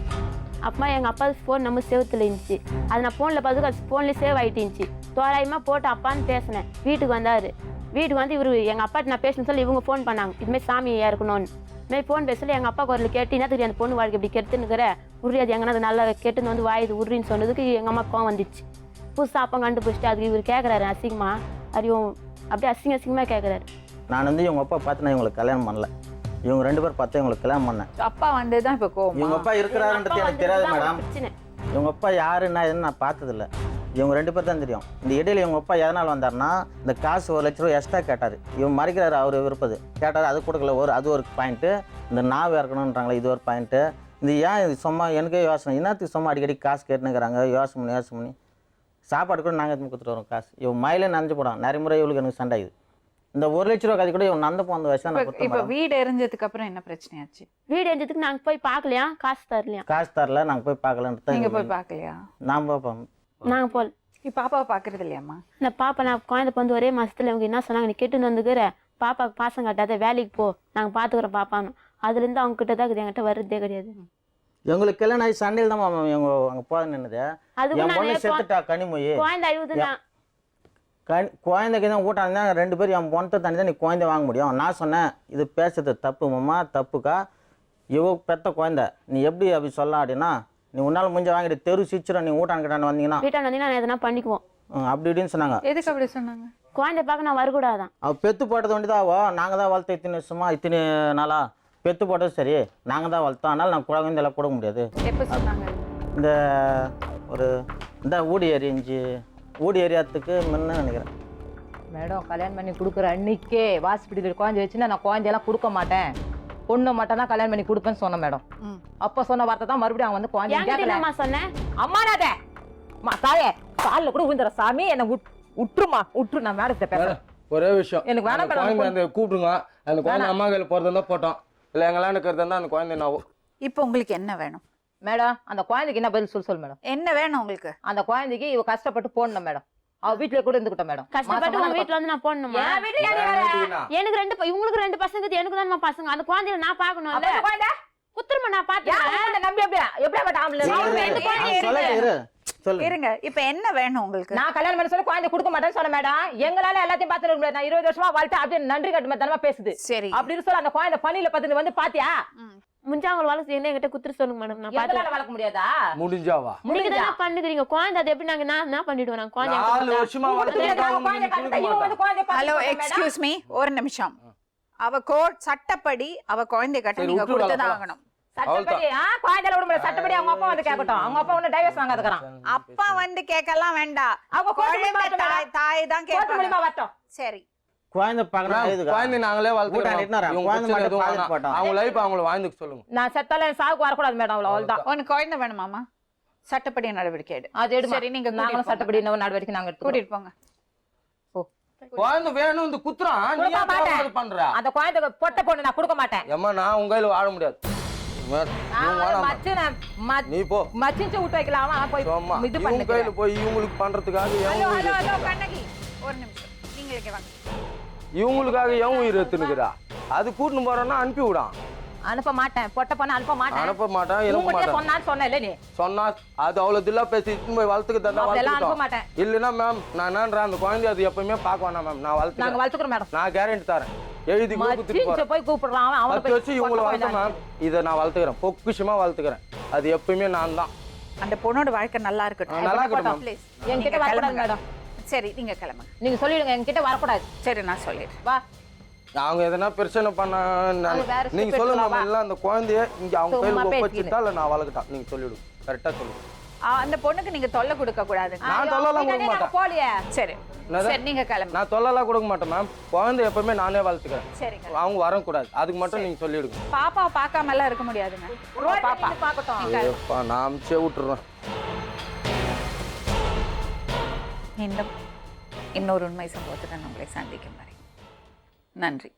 Speaker 1: அப்பா எங்கள் அப்பா ஃபோன் நம்ம சேவத்தில் இருந்துச்சு, அது நான் ஃபோனில் பார்த்துக்கு அது ஃபோன்லேயே சேவ் ஆகிட்டு இருந்துச்சு. தோராயமாக போட்டு அப்பான்னு பேசினேன். வீட்டுக்கு வந்தார். வீட்டுக்கு வந்து இவர் எங்கள் அப்பாட்ட நான் பேசணும்னு சொல்லி இவங்க ஃபோன் பண்ணாங்க, இதுமாதிரி சாமி இருக்கணும்னு. இதுமாதிரி ஃபோன் பேசல எங்கள் அப்பா குரல் கேட்டு என்னத்துக்கு அந்த பொண்ணு வாழ்க்கை இப்படி கெடுத்துன்னுக்கிற உருளி, அது எங்கன்னா அது நல்லா கெட்டுன்னு வந்து வாயுது உருன்னு சொன்னதுக்கு எங்கள் அம்மா கோவம் வந்துச்சு. புதுசாக அப்பா கண்டுபிடிச்சிட்டு அதுக்கு இவர் கேட்குறாரு அசிங்கமா, அறியும் அப்படியே அசிங்கமாக கேட்குறாரு.
Speaker 9: நான் வந்து இவங்க அப்பா பார்த்து நான் இவங்களுக்கு கல்யாணம் பண்ணல, இவங்க 2 பேர் பார்த்து இவங்களுக்கு கல்யாணம் பண்ணேன்.
Speaker 3: அப்பா வந்தது தான் இப்போ கோவம்.
Speaker 9: இவங்க அப்பா இருக்கிறாருன்றது எனக்கு தெரியாது மேடம். இவங்க அப்பா யாருன்னா எதுன்னு நான் பார்த்ததில்ல. இவங்க 2 பேர் தான் தெரியும். இந்த இடையில இவங்க அப்பா எதனால் வந்தாருன்னா இந்த காசு 1 லட்ச ரூபா எக்ஸ்ட்ரா கேட்டார். இவன் மறைக்கிறாரு, அவர் விருப்பது கேட்டார், அது கொடுக்கல. அது ஒரு பாயிண்ட்டு. இந்த நாவு இறக்கணுன்றாங்களே, இது ஒரு பாயிண்ட்டு. இது ஏன் இது சும்மா எனக்கே யோசனை, என்னத்துக்கு சும்மா அடிக்கடி காசு கேட்டுனுங்கிறாங்க, யோசனை பண்ணி சாப்பாடு கூட நாங்கள் எடுத்து கொடுத்துட்டு வரோம் காசு. இவன் மயிலே நனைஞ்சு போடான். நிறைய முறை இவளுக்கு எனக்கு சண்டை ஆகுது. இந்த 1 லட்ச ரூபா கதை கூட இவன் நந்த போன வயசா நான்
Speaker 3: இப்போ வீடு எரிஞ்சதுக்கு அப்புறம் என்ன பிரச்சனையாச்சு?
Speaker 1: வீடு எஞ்சதுக்கு நாங்க போய் பார்க்கலையா, காசு தரலையா.
Speaker 9: காசு தரல, நாங்கள் போய் பார்க்கலன்ட்டு
Speaker 3: நீங்க போய் பார்க்கலையா?
Speaker 9: நான் பார்ப்போம்.
Speaker 1: நாங்க போல்
Speaker 3: இப்போ பாப்பாவை பார்க்கறது இல்லையாம்மா?
Speaker 1: இந்த பாப்பா நான் குழந்தை வந்து ஒரே மாசத்துல இவங்க என்ன சொன்னாங்க, நீ கெட்டுன்னு வந்துக்கிற பாப்பாவுக்கு பாசம் காட்டாத, வேலைக்கு போ, நாங்க பாத்துக்கிறோம் பாப்பான்னு. அதுலேருந்து அவங்க கிட்ட தான் இருக்குது, என்கிட்ட வர்றதே கிடையாது.
Speaker 9: எங்களுக்கு கல்யாணம் ஆகி சண்டையில் தான் இவங்க அங்கே போக நின்னுது.
Speaker 1: அதுக்கு
Speaker 9: என் பொண்ணு செத்துட்டா கனிமொழி.
Speaker 1: குழந்தை அழுகுதுன்னா
Speaker 9: குழந்தைக்கு தான் ஊட்டாங்க 2 பேர். என் பொண்ணை தண்ணி தான் நீ குழந்தை வாங்க முடியும். நான் சொன்னேன், இது பேசுறது தப்பு மாமா, தப்புக்கா. பெத்த குழந்தை நீ எப்படி அப்படி சொல்லலாம் அப்படின்னா, நீ உன்னால் முடிஞ்ச வாங்கிட்டு தெரு சிச்சிரும், நீ ஊட்டான் கிட்டான்னு வந்தீங்கன்னா
Speaker 1: வீட்டான வந்தீங்கன்னா எதனா பண்ணிக்குவோம்
Speaker 9: அப்படி இப்படின்னு சொன்னாங்க.
Speaker 3: எதுக்கு அப்படி சொன்னாங்க?
Speaker 1: குழந்தை பார்க்க நான் வரக்கூடாதான்.
Speaker 9: அவள் பெத்து போட்டது வேண்டியதாவோ, நாங்கள் தான் வளர்த்த இத்தனை வருஷமா இத்தனை நாளா பெத்து போட்டது சரி, நாங்கள் தான் வளர்த்தோம். அதனால் நான் குழந்தையெல்லாம் கொடுக்க முடியாது.
Speaker 3: எப்போ சொன்னாங்க?
Speaker 9: இந்த ஒரு இந்த ஊடி ஏரியாத்துக்கு முன்ன நினைக்கிறேன்.
Speaker 8: மேடம் கல்யாணம் பண்ணி கொடுக்குற அன்னைக்கே ஹாஸ்பிட்டலில் குழந்தை வச்சுன்னா நான் குழந்தையெல்லாம் கொடுக்க மாட்டேன், பொண்ணு மட்டும் தான் கல்யாணம் பண்ணி கொடுப்பேன்னு சொன்னேன் மேடம். அப்போ சொன்ன வார்த்தை தான் மறுபடியும் அவங்க வந்து குழந்தை
Speaker 1: சொன்னேன்.
Speaker 8: அம்மாடாத தாயே காலில் கூட விழுந்துற சாமி, என்னை விட்டுரு, நான் மேடத்தை பேசுறேன்.
Speaker 7: ஒரே விஷயம்,
Speaker 8: எனக்கு வேணாம்
Speaker 7: அந்த குழந்தை அந்த கூப்பிடுங்க, அந்த குழந்தை அம்மா கையில் போகிறதா போட்டோம், இல்லை எங்களாம் இருக்கிறதா இருந்தால் அந்த குழந்தை என்னாவும்.
Speaker 3: இப்போ உங்களுக்கு என்ன வேணும்
Speaker 8: மேடம்? அந்த குழந்தைக்கு என்ன பதில் சொல்லு மேடம்.
Speaker 3: என்ன வேணும் உங்களுக்கு?
Speaker 8: அந்த குழந்தைக்கு இவ கஷ்டப்பட்டு போடணும் மேடம். அவ வீட்டுல கூட இருந்துக்கிட்டோம் மேடம்.
Speaker 1: கஷ்டப்பட்டு உங்க வீட்டுல வந்து நான் போடணுமா? எனக்கு 2 இவங்களுக்கு 2 பசங்க, எனக்கு தான் பசங்க. அந்த குழந்தைய நான் பாக்கணும்ல. குத்துருமா நான் பாத்துறேன்.
Speaker 8: நம்பி எப்படியா
Speaker 3: இருங்க, இப்ப என்ன வேணும் உங்களுக்கு?
Speaker 8: நான் கல்யாணம் பண்ண சொல்லி குழந்தை கொடுக்க மாட்டேன்னு சொன்ன மேடம். எங்களால எல்லாத்தையும் பாத்துக்க முடியாது. நான் 20 வருஷமா வாழ்க்கை அப்படியே நன்றி கட்டுமா பேசுது.
Speaker 3: சரி
Speaker 8: அப்படின்னு சொல்ல அந்த குழந்தை பணியில பத்து வந்து பாத்தியா?
Speaker 1: முஞ்சாங்க வளர்த்து என்ன என்கிட்ட குத்துரு சொல்லுங்க மேடம். நான்
Speaker 8: பாத்து வளர்க்க முடியாதா?
Speaker 7: முடிஞ்சாவா?
Speaker 1: நீங்க தான் பண்ணுகிறீங்க குழந்தை. அது எப்படி நாங்க நான் என்ன பண்ணிடுவேன்? நான் குழந்தை
Speaker 7: 4 வருஷமா
Speaker 3: ஹலோ எக்ஸ்கியூஸ் மீ, ஒரு நிமிஷம். அவ கோட் சட்டப்படி அவ குழந்தை கட்ட நீங்க கொடுத்துதான் ஆகணும்.
Speaker 8: சட்டப்படி குழந்தைல விட முடியாது. சட்டப்படி அவங்க அப்பா வந்து கேட்கட்டும். அவங்க அப்பா ஒன்னும் டைவர்ஸ் வாங்காதுக்கிறான்.
Speaker 3: அப்பா வந்து கேட்கலாம் வேண்டாம்.
Speaker 8: அவங்க குழந்தை
Speaker 3: தாய் தான் கேட்கணும்.
Speaker 8: வரட்டும்.
Speaker 3: சரி
Speaker 9: குழந்தை பார்க்கணும்.
Speaker 7: குழந்தை நாங்களே வளர்த்துக்கிறோம். அவங்க லைஃப் அவங்கள வாழ்ந்துக்க சொல்லுங்க.
Speaker 8: நான் செத்தால சாவுக்கு வரக்கூடாது மேடம். அவ்வளவுதான்.
Speaker 3: உனக்கு குழந்தை வேணுமாமா? சட்டப்படி நடவடிக்கை எடு.
Speaker 8: அது எடு.
Speaker 3: சரி நீங்க
Speaker 8: நாங்களும் சட்டப்படி நடவடிக்கை நாங்க
Speaker 3: கூட்டிட்டு போங்க.
Speaker 7: குழந்தை வேணும் இந்த குத்துறான், நீ பண்ற
Speaker 8: அந்த குழந்தை பொட்ட பொண்ணு நான் கொடுக்க மாட்டேன்.
Speaker 7: ஏம்மா நான் உங்க கையில வாழ முடியாது. நீ போ.
Speaker 8: மச்சிஞ்சு விட்டு வைக்கலாம். போய் இது பண்ணு.
Speaker 7: கையில போய் இவங்களுக்கு பண்றதுக்காக
Speaker 3: கண்ணகி ஒரு நிமிஷம், நீங்களே வாங்க.
Speaker 7: இவங்களுக்காக என் உயிர் எடுத்துனுக்குறா. அது கூட்டின்னு போறோன்னா அனுப்பி விடான்.
Speaker 8: அனுப்ப மாட்டேன். பொட்ட பொண்ணு அனுப்ப மாட்டேன்.
Speaker 7: அனுப்ப மாட்டேன்.
Speaker 8: சொன்னேன்ல நீ
Speaker 7: சொன்னா அது அவ்வளவு தில்லா பேசி போய் வளர்த்துக்கு
Speaker 8: அனுப்ப மாட்டேன்.
Speaker 7: இல்லைன்னா மேம் நான் என்னன்றேன், அந்த குழந்தை அது எப்பவுமே பார்க்க வேணாம் மேம். நான்
Speaker 8: வளர்த்துக்கிறேன் மேடம்.
Speaker 7: நான் கேரண்டி தரேன். எழுதி
Speaker 8: போய் கூப்பிடலாம்.
Speaker 7: அவனை வச்சு இவங்களை வளர்த்த மேம். இதை நான் வளர்த்துக்கிறேன், பொக்குஷமா வளர்த்துக்கிறேன். அது எப்பயுமே நான் தான்.
Speaker 3: அந்த பொண்ணோட வாழ்க்கை நல்லா இருக்கட்டும்.
Speaker 7: நல்லா இருக்கட்டும்.
Speaker 8: என்கிட்ட வரக்கூடாது மேடம்.
Speaker 3: சரி நீங்க கிளம்புங்க.
Speaker 8: நீங்க சொல்லிடுங்க என்கிட்ட வரக்கூடாது.
Speaker 3: சரி நான் சொல்லிடுறேன்.
Speaker 8: வா.
Speaker 7: அவங்க எதனா பிரச்சனை பண்ண நீங்க சொல்லுங்க. எல்லாம் அந்த குழந்தைய இங்க அவங்க கையில ஒப்படைச்சிட்டா இல்ல நான் வளர்க்கட்டா, நீங்க சொல்லிடுங்க. கரெக்டா சொல்லுங்க.
Speaker 3: அந்த பொண்ணுக்கு நீங்க தொல்லை கொடுக்க கூடாது.
Speaker 7: நான் தொல்லலாம் கொடுக்க மாட்டேன்.
Speaker 8: போலியே.
Speaker 3: சரி சரி நீங்க கிளம்புங்க.
Speaker 7: நான் தொல்லலாம் கொடுக்க மாட்டேன் மேம். குழந்தை எப்பவுமே நானே வளர்த்துக்கிறேன்.
Speaker 3: சரிங்க.
Speaker 7: அவங்க வரக்கூடாது, அதுக்கு மட்டும் நீங்க சொல்லிடுங்க.
Speaker 3: பாப்பா பார்க்காம எல்லாம் இருக்க முடியாதுங்க. பாப்பா
Speaker 8: பார்க்கட்டும்.
Speaker 7: நான் அமிச்சே விட்டுறேன்.
Speaker 3: இன்னொரு உண்மை சம்பவத்துடன் உங்களை சந்திக்கும் வரை நன்றி.